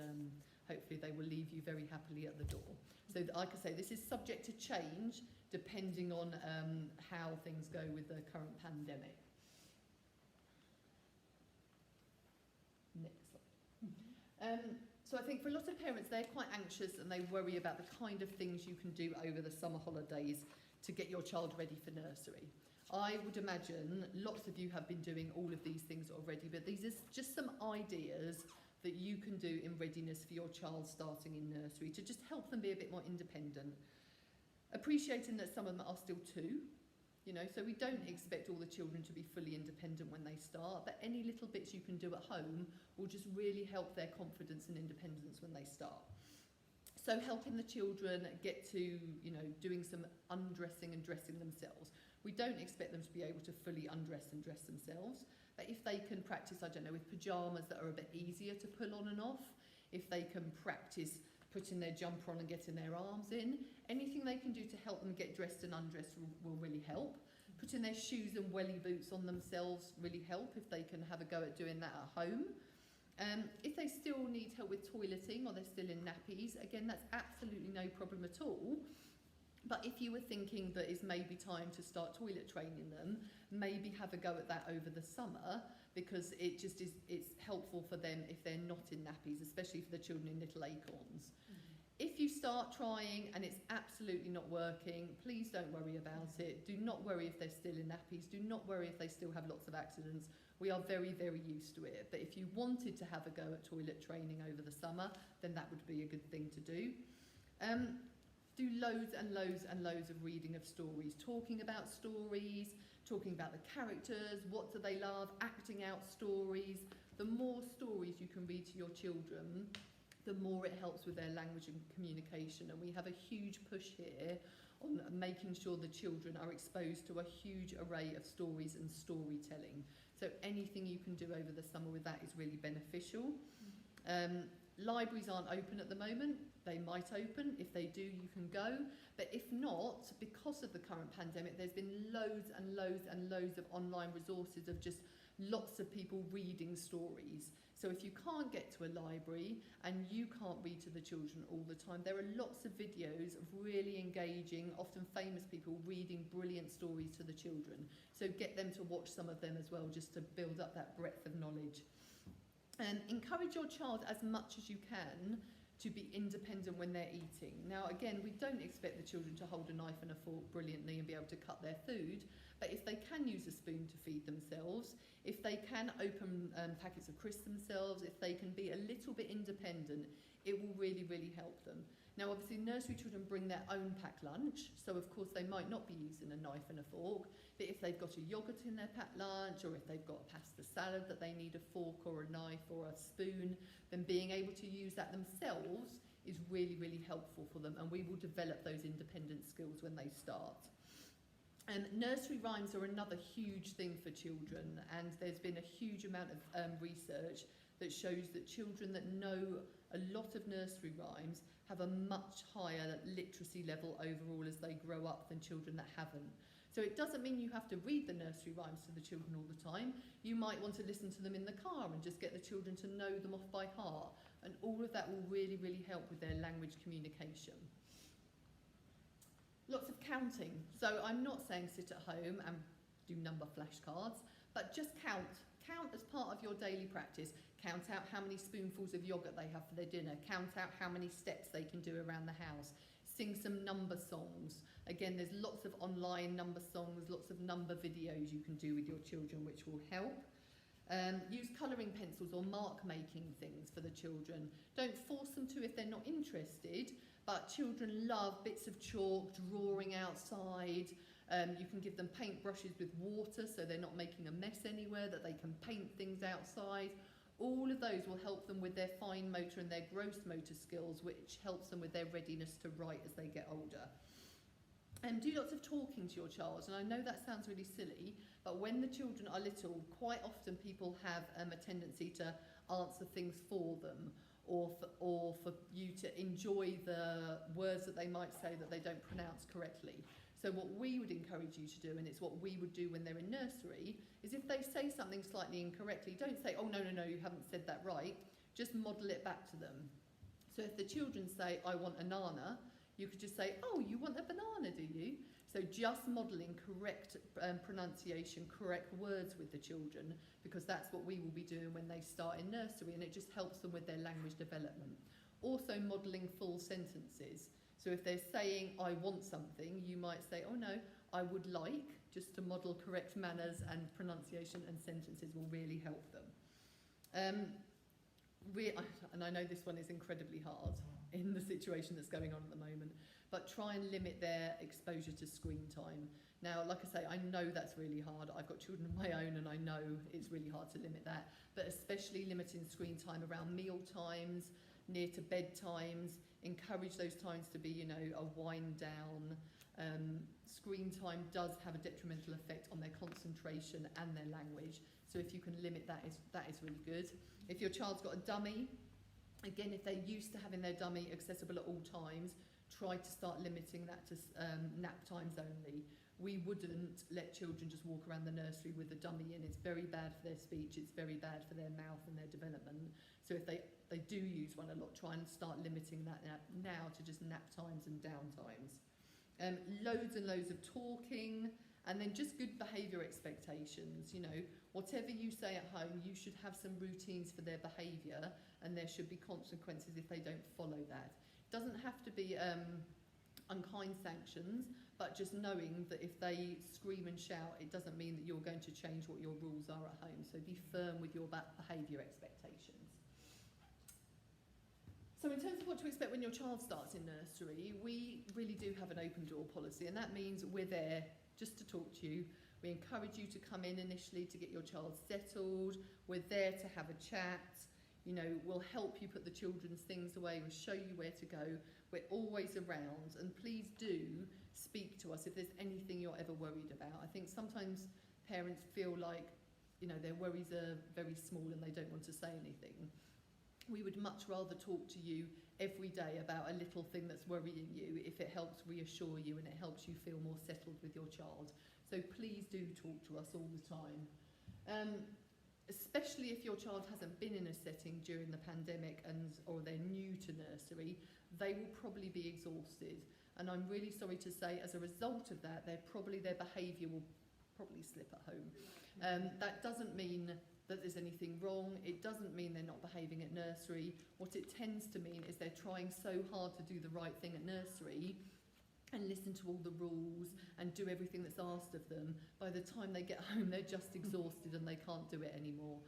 hopefully they will leave you very happily at the door. So like I say, this is subject to change depending on how things go with the current pandemic. Next slide. So I think for a lot of parents, they're quite anxious and they worry about the kind of things you can do over the summer holidays to get your child ready for nursery. I would imagine lots of you have been doing all of these things already, but these are just some ideas that you can do in readiness for your child starting in nursery to just help them be a bit more independent. Appreciating that some of them are still 2, you know, so we don't expect all the children to be fully independent when they start, but any little bits you can do at home will just really help their confidence and independence when they start. So helping the children get to, you know, doing some undressing and dressing themselves. We don't expect them to be able to fully undress and dress themselves, but if they can practice, I don't know, with pyjamas that are a bit easier to pull on and off, if they can practice putting their jumper on and getting their arms in, anything they can do to help them get dressed and undressed will really help. Putting their shoes and welly boots on themselves really help if they can have a go at doing that at home. If they still need help with toileting or they're still in nappies, again, that's absolutely no problem at all. But if you were thinking that it's maybe time to start toilet training them, maybe have a go at that over the summer, because it just is, it's helpful for them if they're not in nappies, especially for the children in Little Acorns. If you start trying and it's absolutely not working, please don't worry about it. Do not worry if they're still in nappies. Do not worry if they still have lots of accidents. We are very, very used to it. But if you wanted to have a go at toilet training over the summer, then that would be a good thing to do. Do loads and loads and loads of reading of stories, talking about stories, talking about the characters, what do they love, acting out stories. The more stories you can read to your children, the more it helps with their language and communication. And we have a huge push here on making sure the children are exposed to a huge array of stories and storytelling. So anything you can do over the summer with that is really beneficial. Libraries aren't open at the moment. They might open. If they do, you can go. But if not, because of the current pandemic, there's been loads and loads and loads of online resources of just lots of people reading stories. So if you can't get to a library and you can't read to the children all the time, there are lots of videos of really engaging, often famous people reading brilliant stories to the children. So get them to watch some of them as well, just to build up that breadth of knowledge. And encourage your child as much as you can to be independent when they're eating. Now, again, we don't expect the children to hold a knife and a fork brilliantly and be able to cut their food, but if they can use a spoon to feed themselves, if they can open packets of crisps themselves, if they can be a little bit independent, it will really, really help them. Now, obviously, nursery children bring their own packed lunch, so of course they might not be using a knife and a fork, but if they've got a yoghurt in their packed lunch, or if they've got a pasta salad that they need a fork or a knife or a spoon, then being able to use that themselves is really, really helpful for them, and we will develop those independent skills when they start. Nursery rhymes are another huge thing for children, and there's been a huge amount of research that shows that children that know a lot of nursery rhymes have a much higher literacy level overall as they grow up than children that haven't. So it doesn't mean you have to read the nursery rhymes to the children all the time. You might want to listen to them in the car and just get the children to know them off by heart. And all of that will really, really help with their language communication. Lots of counting. So I'm not saying sit at home and do number flashcards, but just count. Count as part of your daily practice. Count out how many spoonfuls of yogurt they have for their dinner. Count out how many steps they can do around the house. Sing some number songs. Again, there's lots of online number songs, lots of number videos you can do with your children, which will help. Use colouring pencils or mark-making things for the children. Don't force them to if they're not interested, but children love bits of chalk, drawing outside. You can give them paintbrushes with water so they're not making a mess anywhere, that they can paint things outside. All of those will help them with their fine motor and their gross motor skills, which helps them with their readiness to write as they get older. Do lots of talking to your child, and I know that sounds really silly, but when the children are little, quite often people have a tendency to answer things for them, or for you to enjoy the words that they might say that they don't pronounce correctly. So what we would encourage you to do, and it's what we would do when they're in nursery, is if they say something slightly incorrectly, don't say, oh, no, you haven't said that right. Just model it back to them. So if the children say, I want a nana, you could just say, oh, you want a banana, do you? So just modelling correct pronunciation, correct words with the children, because that's what we will be doing when they start in nursery, and it just helps them with their language development. Also modelling full sentences. So if they're saying, I want something, you might say, oh no, I would like, just to model correct manners and pronunciation and sentences will really help them. And I know this one is incredibly hard in the situation that's going on at the moment, but try and limit their exposure to screen time. Now, like I say, I know that's really hard. I've got children of my own and I know it's really hard to limit that, but especially limiting screen time around meal times, near to bed times. Encourage those times to be, a wind down. Screen time does have a detrimental effect on their concentration and their language. So if you can limit that is really good. If your child's got a dummy, again, if they're used to having their dummy accessible at all times, try to start limiting that to nap times only. We wouldn't let children just walk around the nursery with a dummy in. It's very bad for their speech, it's very bad for their mouth and their development. So if they do use one a lot, try and start limiting that now to just nap times and down times. Loads and loads of talking, and then just good behaviour expectations. Whatever you say at home, you should have some routines for their behaviour, and there should be consequences if they don't follow that. It doesn't have to be unkind sanctions, but just knowing that if they scream and shout, it doesn't mean that you're going to change what your rules are at home. So be firm with your behaviour expectations. So in terms of what to expect when your child starts in nursery, we really do have an open door policy, and that means we're there just to talk to you. We encourage you to come in initially to get your child settled. We're there to have a chat. We'll help you put the children's things away. We'll show you where to go. We're always around, and please do speak to us if there's anything you're ever worried about. I think sometimes parents feel like, their worries are very small and they don't want to say anything. We would much rather talk to you every day about a little thing that's worrying you if it helps reassure you and it helps you feel more settled with your child. So please do talk to us all the time. Especially if your child hasn't been in a setting during the pandemic or they're new to nursery, they will probably be exhausted. And I'm really sorry to say, as a result of that, their behaviour will probably slip at home. That doesn't mean that there's anything wrong. It doesn't mean they're not behaving at nursery. What it tends to mean is they're trying so hard to do the right thing at nursery and listen to all the rules and do everything that's asked of them. By the time they get home, they're just exhausted and they can't do it anymore.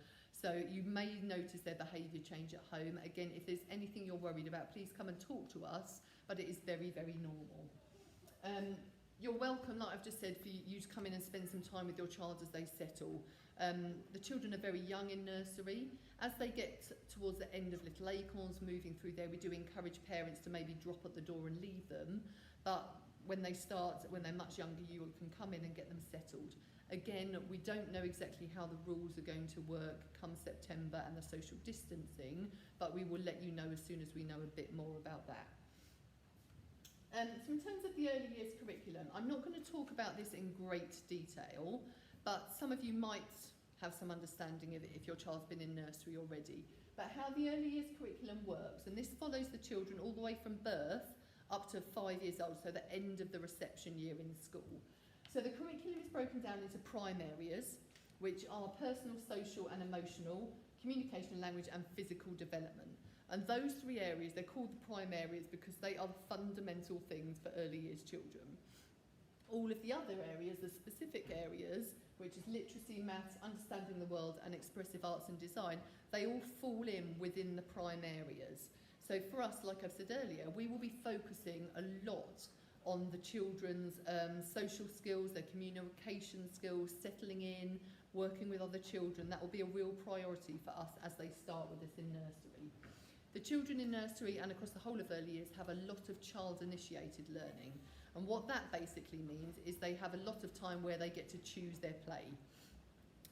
So you may notice their behaviour change at home. Again, if there's anything you're worried about, please come and talk to us, but it is very, very normal. You're welcome, like I've just said, for you to come in and spend some time with your child as they settle. The children are very young in nursery. As they get towards the end of Little Acorns, moving through there, we do encourage parents to maybe drop at the door and leave them. But when they're much younger, you can come in and get them settled. Again, we don't know exactly how the rules are going to work come September and the social distancing, but we will let you know as soon as we know a bit more about that. So in terms of the early years curriculum, I'm not going to talk about this in great detail, but some of you might have some understanding of it if your child's been in nursery already. But how the early years curriculum works, and this follows the children all the way from birth up to 5 years old, so the end of the reception year in school. So the curriculum is broken down into prime areas, which are personal, social and emotional, communication, language and physical development. And those 3 areas, they're called the prime areas because they are the fundamental things for early years children. All of the other areas, the specific areas, which is literacy, maths, understanding the world and expressive arts and design, they all fall in within the prime areas. So for us, like I've said earlier, we will be focusing a lot on the children's social skills, their communication skills, settling in, working with other children. That will be a real priority for us as they start with us in nursery. The children in nursery and across the whole of early years have a lot of child-initiated learning. And what that basically means is they have a lot of time where they get to choose their play.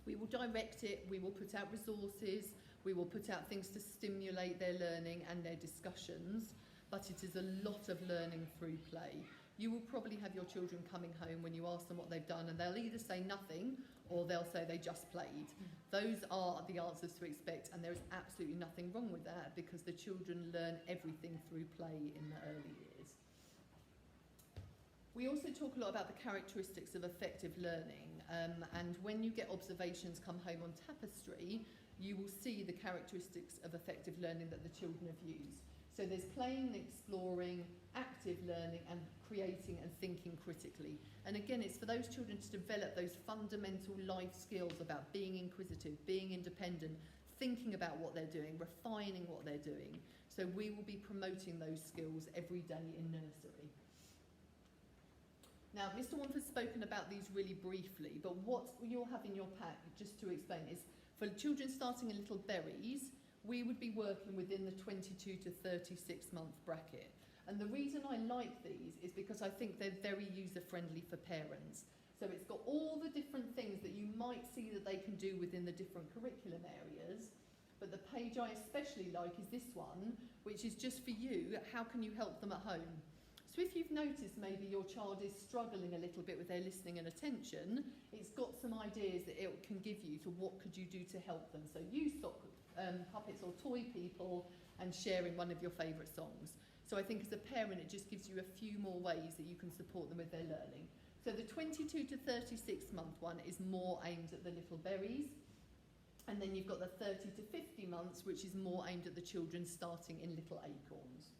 We will direct it, we will put out resources, we will put out things to stimulate their learning and their discussions, but it is a lot of learning through play. You will probably have your children coming home when you ask them what they've done and they'll either say nothing or they'll say they just played. Those are the answers to expect, and there is absolutely nothing wrong with that because the children learn everything through play in the early years. We also talk a lot about the characteristics of effective learning, and when you get observations come home on Tapestry, you will see the characteristics of effective learning that the children have used. So there's playing, exploring, active learning and creating and thinking critically. And again, it's for those children to develop those fundamental life skills about being inquisitive, being independent, thinking about what they're doing, refining what they're doing. So we will be promoting those skills every day in nursery. Now, Mr. Wamford's spoken about these really briefly, but what you'll have in your pack, just to explain, is for children starting in Little Berries, we would be working within the 22 to 36 month bracket. And the reason I like these is because I think they're very user-friendly for parents. So it's got all the different things that you might see that they can do within the different curriculum areas. But the page I especially like is this one, which is just for you. How can you help them at home? So if you've noticed maybe your child is struggling a little bit with their listening and attention, it's got some ideas that it can give you to what could you do to help them. So use sock puppets or toy people and sharing one of your favourite songs. So I think as a parent it just gives you a few more ways that you can support them with their learning. So the 22 to 36 month one is more aimed at the Little Berries, and then you've got the 30 to 50 months which is more aimed at the children starting in Little Acorns.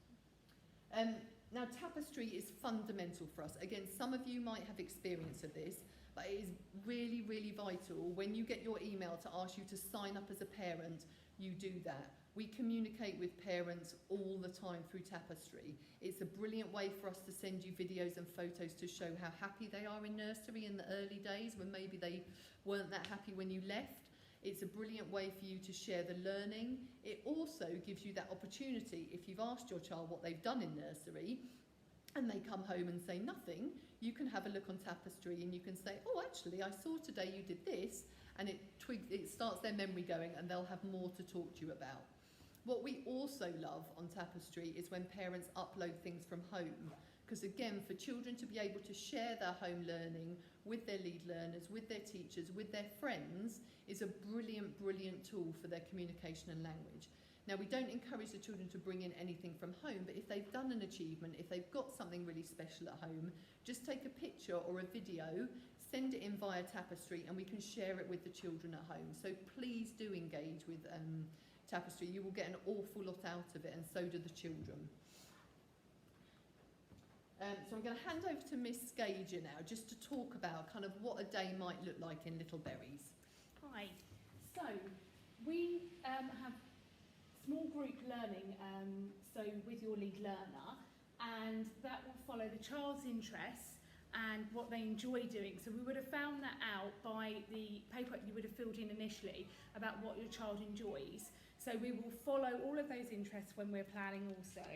Now Tapestry is fundamental for us. Again, some of you might have experience of this, but it is really, really vital when you get your email to ask you to sign up as a parent, you do that. We communicate with parents all the time through Tapestry. It's a brilliant way for us to send you videos and photos to show how happy they are in nursery in the early days when maybe they weren't that happy when you left. It's a brilliant way for you to share the learning. It also gives you that opportunity, if you've asked your child what they've done in nursery and they come home and say nothing, you can have a look on Tapestry and you can say, oh, actually, I saw today you did this, and it starts their memory going and they'll have more to talk to you about. What we also love on Tapestry is when parents upload things from home, because again, for children to be able to share their home learning with their lead learners, with their teachers, with their friends, is a brilliant, brilliant tool for their communication and language. Now, we don't encourage the children to bring in anything from home, but if they've done an achievement, if they've got something really special at home, just take a picture or a video, send it in via Tapestry, and we can share it with the children at home. So please do engage with Tapestry. You will get an awful lot out of it, and so do the children. So I'm going to hand over to Miss Gager now, just to talk about kind of what a day might look like in Little Berries. Hi. So we have small group learning, so with your lead learner, and that will follow the child's interests and what they enjoy doing. So we would have found that out by the paperwork you would have filled in initially about what your child enjoys. So we will follow all of those interests when we're planning also.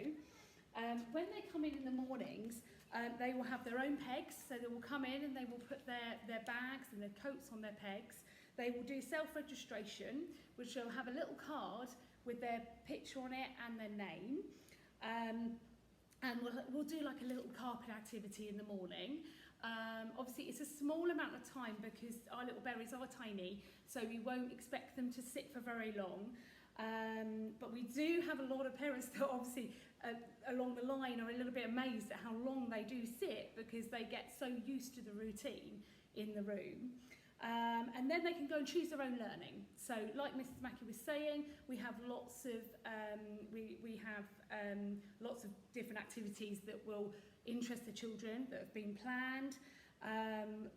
When they come in the mornings, they will have their own pegs, so they will come in and they will put their bags and their coats on their pegs. They will do self-registration, which will have a little card with their picture on it and their name. And and we'll do like a little carpet activity in the morning. Obviously it's a small amount of time because our little berries are tiny, so we won't expect them to sit for very long. But we do have a lot of parents that obviously along the line are a little bit amazed at how long they do sit because they get so used to the routine in the room. And then they can go and choose their own learning. So like Mrs. Mackey was saying, we have lots of lots of different activities that will interest the children that have been planned.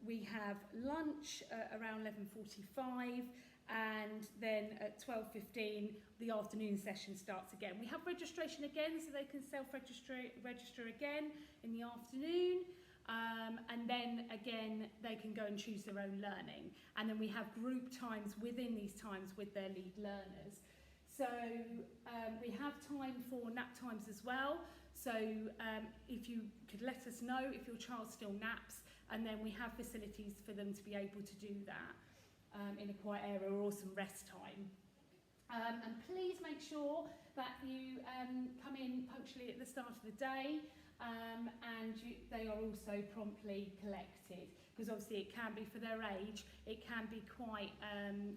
We have lunch around 11:45, and then at 12:15 the afternoon session starts again. We have registration again, so they can register again in the afternoon. And then again they can go and choose their own learning, and then we have group times within these times with their lead learners. So we have time for nap times as well, so if you could let us know if your child still naps, and then we have facilities for them to be able to do that in a quiet area or some rest time. And please make sure that you come in punctually at the start of the day. And they are also promptly collected, because obviously it can be, for their age, it can be quite,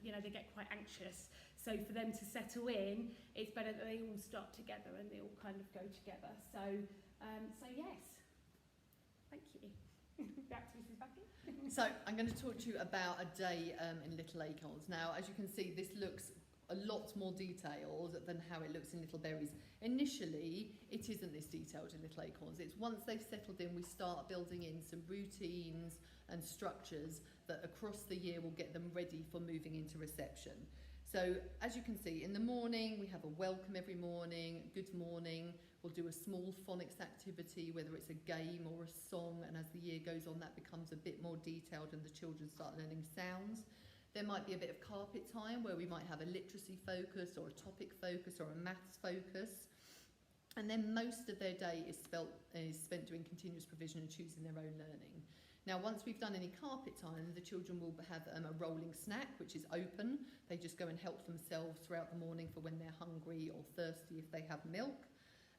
they get quite anxious. So for them to settle in, it's better that they all start together and they all kind of go together. So yes, thank you. Back to Mrs. Bucky. So I'm going to talk to you about a day in Little Acorns. Now, as you can see, this looks a lot more detailed than how it looks in Little Berries. Initially, it isn't this detailed in Little Acorns. It's once they've settled in, we start building in some routines and structures that across the year will get them ready for moving into reception. So as you can see, in the morning, we have a welcome every morning, good morning. We'll do a small phonics activity, whether it's a game or a song, and as the year goes on, that becomes a bit more detailed and the children start learning sounds. There might be a bit of carpet time where we might have a literacy focus or a topic focus or a maths focus. And then most of their day is spent doing continuous provision and choosing their own learning. Now, once we've done any carpet time, the children will have a rolling snack, which is open. They just go and help themselves throughout the morning for when they're hungry or thirsty if they have milk.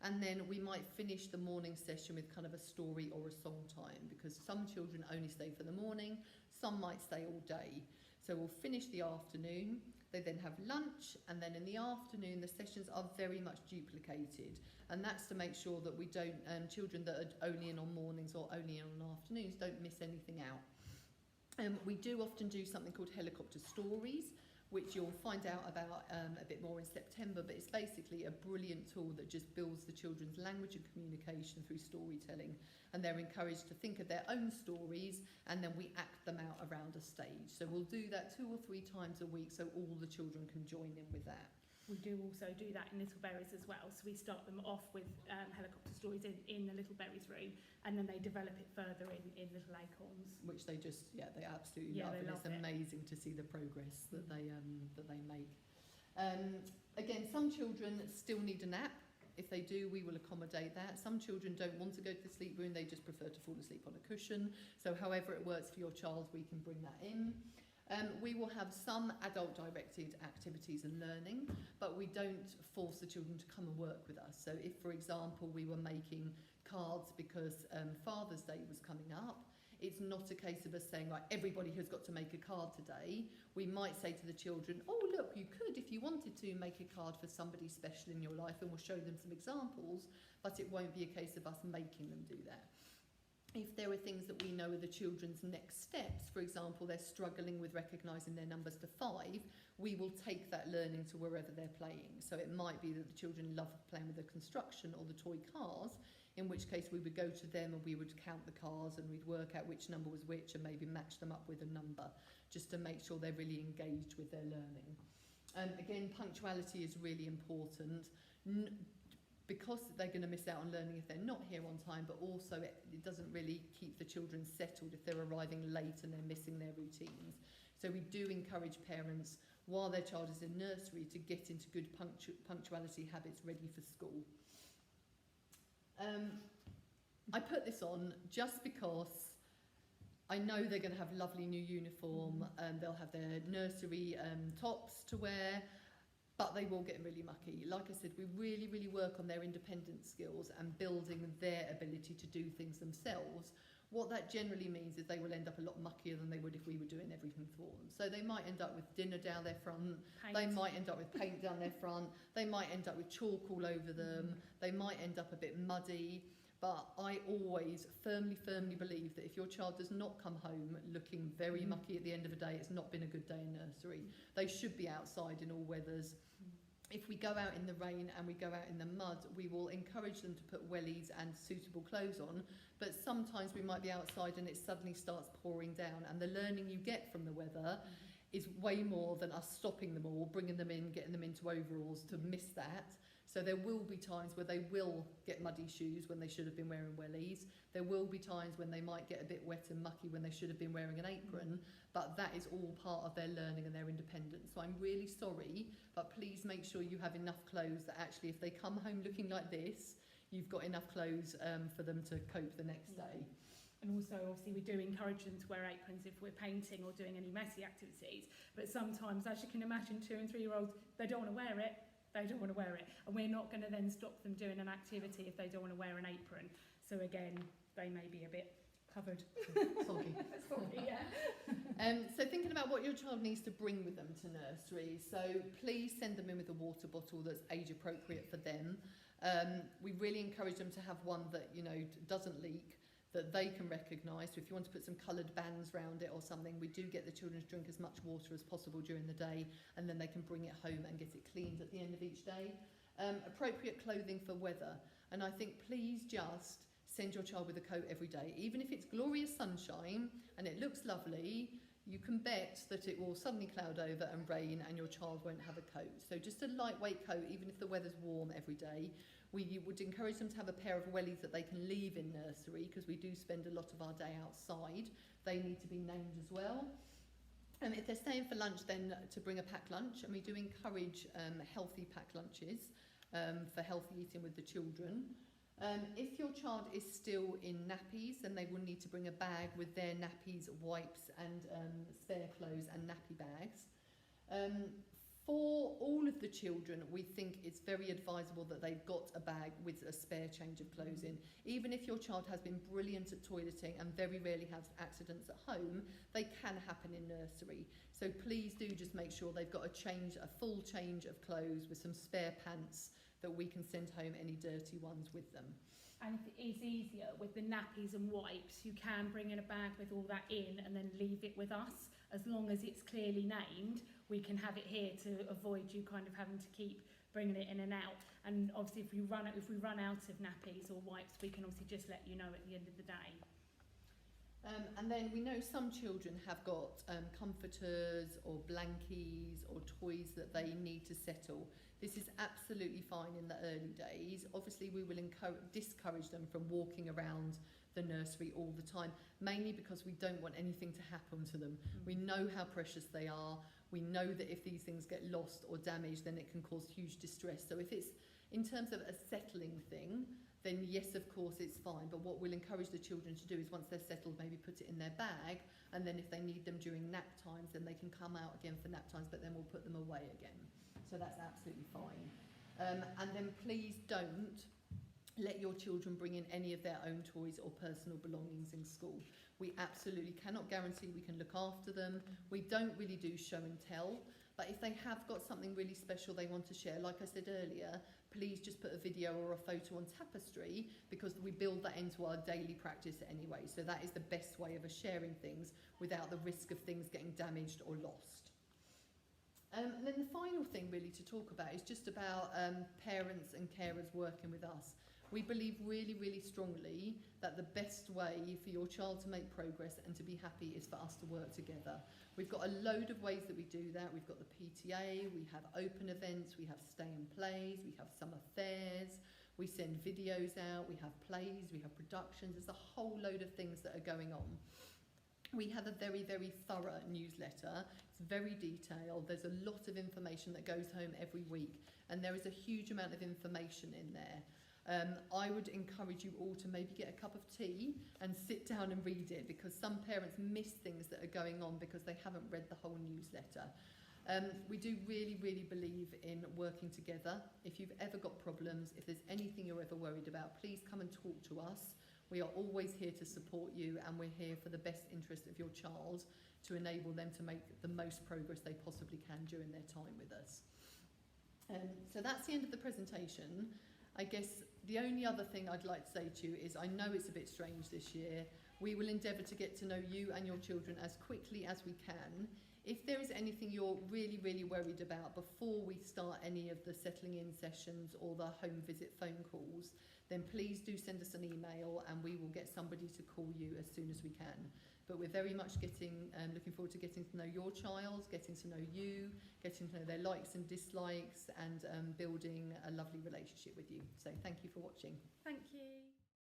And then we might finish the morning session with kind of a story or a song time, because some children only stay for the morning, some might stay all day. So we'll finish the afternoon, they then have lunch, and then in the afternoon the sessions are very much duplicated, and that's to make sure that we don't, children that are only in on mornings or only in on afternoons don't miss anything out. We do often do something called helicopter stories, which you'll find out about a bit more in September, but it's basically a brilliant tool that just builds the children's language and communication through storytelling, and they're encouraged to think of their own stories, and then we act them out around a stage. So we'll do that 2 or 3 times a week so all the children can join in with that. We do also do that in Little Berries as well. So we start them off with helicopter stories in the Little Berries room, and then they develop it further in Little Acorns. Which they just, they absolutely love, and it's amazing to see the progress that they make. Again, some children still need a nap. If they do, we will accommodate that. Some children don't want to go to the sleep room, they just prefer to fall asleep on a cushion. So however it works for your child, we can bring that in. We will have some adult-directed activities and learning, but we don't force the children to come and work with us. So if, for example, we were making cards because Father's Day was coming up, it's not a case of us saying, right, everybody has got to make a card today. We might say to the children, oh, look, you could, if you wanted to, make a card for somebody special in your life, and we'll show them some examples, but it won't be a case of us making them do that. If there are things that we know are the children's next steps, for example, they're struggling with recognising their numbers to 5, we will take that learning to wherever they're playing. So it might be that the children love playing with the construction or the toy cars, in which case we would go to them and we would count the cars and we'd work out which number was which and maybe match them up with a number, just to make sure they're really engaged with their learning. Again, punctuality is really important. Because they're going to miss out on learning if they're not here on time, but also it doesn't really keep the children settled if they're arriving late and they're missing their routines. So we do encourage parents, while their child is in nursery, to get into good punctuality habits ready for school. I put this on just because I know they're going to have lovely new uniform, they'll have their nursery tops to wear. but they will get really mucky. Like I said, we really, really work on their independent skills and building their ability to do things themselves. What that generally means is they will end up a lot muckier than they would if we were doing everything for them. So they might end up with dinner down their front, they might end up with paint down their front, they might end up with chalk all over them, they might end up a bit muddy. But I always firmly believe that if your child does not come home looking very mucky at the end of the day, it's not been a good day in nursery. They should be outside in all weathers. If we go out in the rain and we go out in the mud, we will encourage them to put wellies and suitable clothes on. But sometimes we might be outside and it suddenly starts pouring down, and the learning you get from the weather is way more than us stopping them all, bringing them in, getting them into overalls to miss that. So there will be times where they will get muddy shoes when they should have been wearing wellies. There will be times when they might get a bit wet and mucky when they should have been wearing an apron, but that is all part of their learning and their independence. So I'm really sorry, but please make sure you have enough clothes that actually if they come home looking like this, you've got enough clothes for them to cope the next day. And also, obviously, we do encourage them to wear aprons if we're painting or doing any messy activities. But sometimes, as you can imagine, 2 and 3 year olds, they don't want to wear it. They don't want to wear it. And we're not going to then stop them doing an activity if they don't want to wear an apron. So again, they may be a bit covered. Soggy. Soggy, yeah. So thinking about what your child needs to bring with them to nursery. So please send them in with a water bottle that's age appropriate for them. We really encourage them to have one that, you know, doesn't leak, that they can recognise. So if you want to put some coloured bands around it or something, we do get the children to drink as much water as possible during the day, and then they can bring it home and get it cleaned at the end of each day. Appropriate clothing for weather. And I think please just send your child with a coat every day. Even if it's glorious sunshine and it looks lovely, you can bet that it will suddenly cloud over and rain and your child won't have a coat. So just a lightweight coat, even if the weather's warm every day. We would encourage them to have a pair of wellies that they can leave in nursery, because we do spend a lot of our day outside. They need to be named as well. If they're staying for lunch, then to bring a packed lunch, and we do encourage healthy packed lunches for healthy eating with the children. If your child is still in nappies, then they will need to bring a bag with their nappies, wipes and spare clothes and nappy bags. For all of the children, we think it's very advisable that they've got a bag with a spare change of clothes in. Even if your child has been brilliant at toileting and very rarely has accidents at home, they can happen in nursery. So please do just make sure they've got a full change of clothes with some spare pants that we can send home any dirty ones with them. And if it is easier with the nappies and wipes, you can bring in a bag with all that in and then leave it with us. As long as it's clearly named, we can have it here to avoid you kind of having to keep bringing it in and out. And obviously if we run out of nappies or wipes, we can obviously just let you know at the end of the day. And then we know some children have got comforters or blankies or toys that they need to settle. This is absolutely fine in the early days. Obviously, we will discourage them from walking around the nursery all the time, mainly because we don't want anything to happen to them. We know how precious they are. We know that if these things get lost or damaged, then it can cause huge distress. So if it's in terms of a settling thing, then yes, of course, it's fine. But what we'll encourage the children to do is once they're settled, maybe put it in their bag, and then if they need them during nap times, then they can come out again for nap times, but then we'll put them away again. So that's absolutely fine. And then please don't let your children bring in any of their own toys or personal belongings in school. We absolutely cannot guarantee we can look after them. We don't really do show and tell. But if they have got something really special they want to share, like I said earlier, please just put a video or a photo on tapestry, because we build that into our daily practice anyway. So that is the best way of us sharing things without the risk of things getting damaged or lost. And then the final thing really to talk about is just about parents and carers working with us. We believe really, really strongly that the best way for your child to make progress and to be happy is for us to work together. We've got a load of ways that we do that. We've got the PTA, we have open events, we have stay and plays, we have summer fairs, we send videos out, we have plays, we have productions. There's a whole load of things that are going on. We have a very, very thorough newsletter. It's very detailed. There's a lot of information that goes home every week, and there is a huge amount of information in there. I would encourage you all to maybe get a cup of tea and sit down and read it, because some parents miss things that are going on because they haven't read the whole newsletter. We do really, really believe in working together. If you've ever got problems, if there's anything you're ever worried about, please come and talk to us. We are always here to support you, and we're here for the best interest of your child to enable them to make the most progress they possibly can during their time with us. So that's the end of the presentation. I guess the only other thing I'd like to say to you is I know it's a bit strange this year. We will endeavour to get to know you and your children as quickly as we can. If there is anything you're really, really worried about before we start any of the settling in sessions or the home visit phone calls, then please do send us an email and we will get somebody to call you as soon as we can. But we're very much looking forward to getting to know your child, getting to know you, getting to know their likes and dislikes, and building a lovely relationship with you. So thank you for watching. Thank you.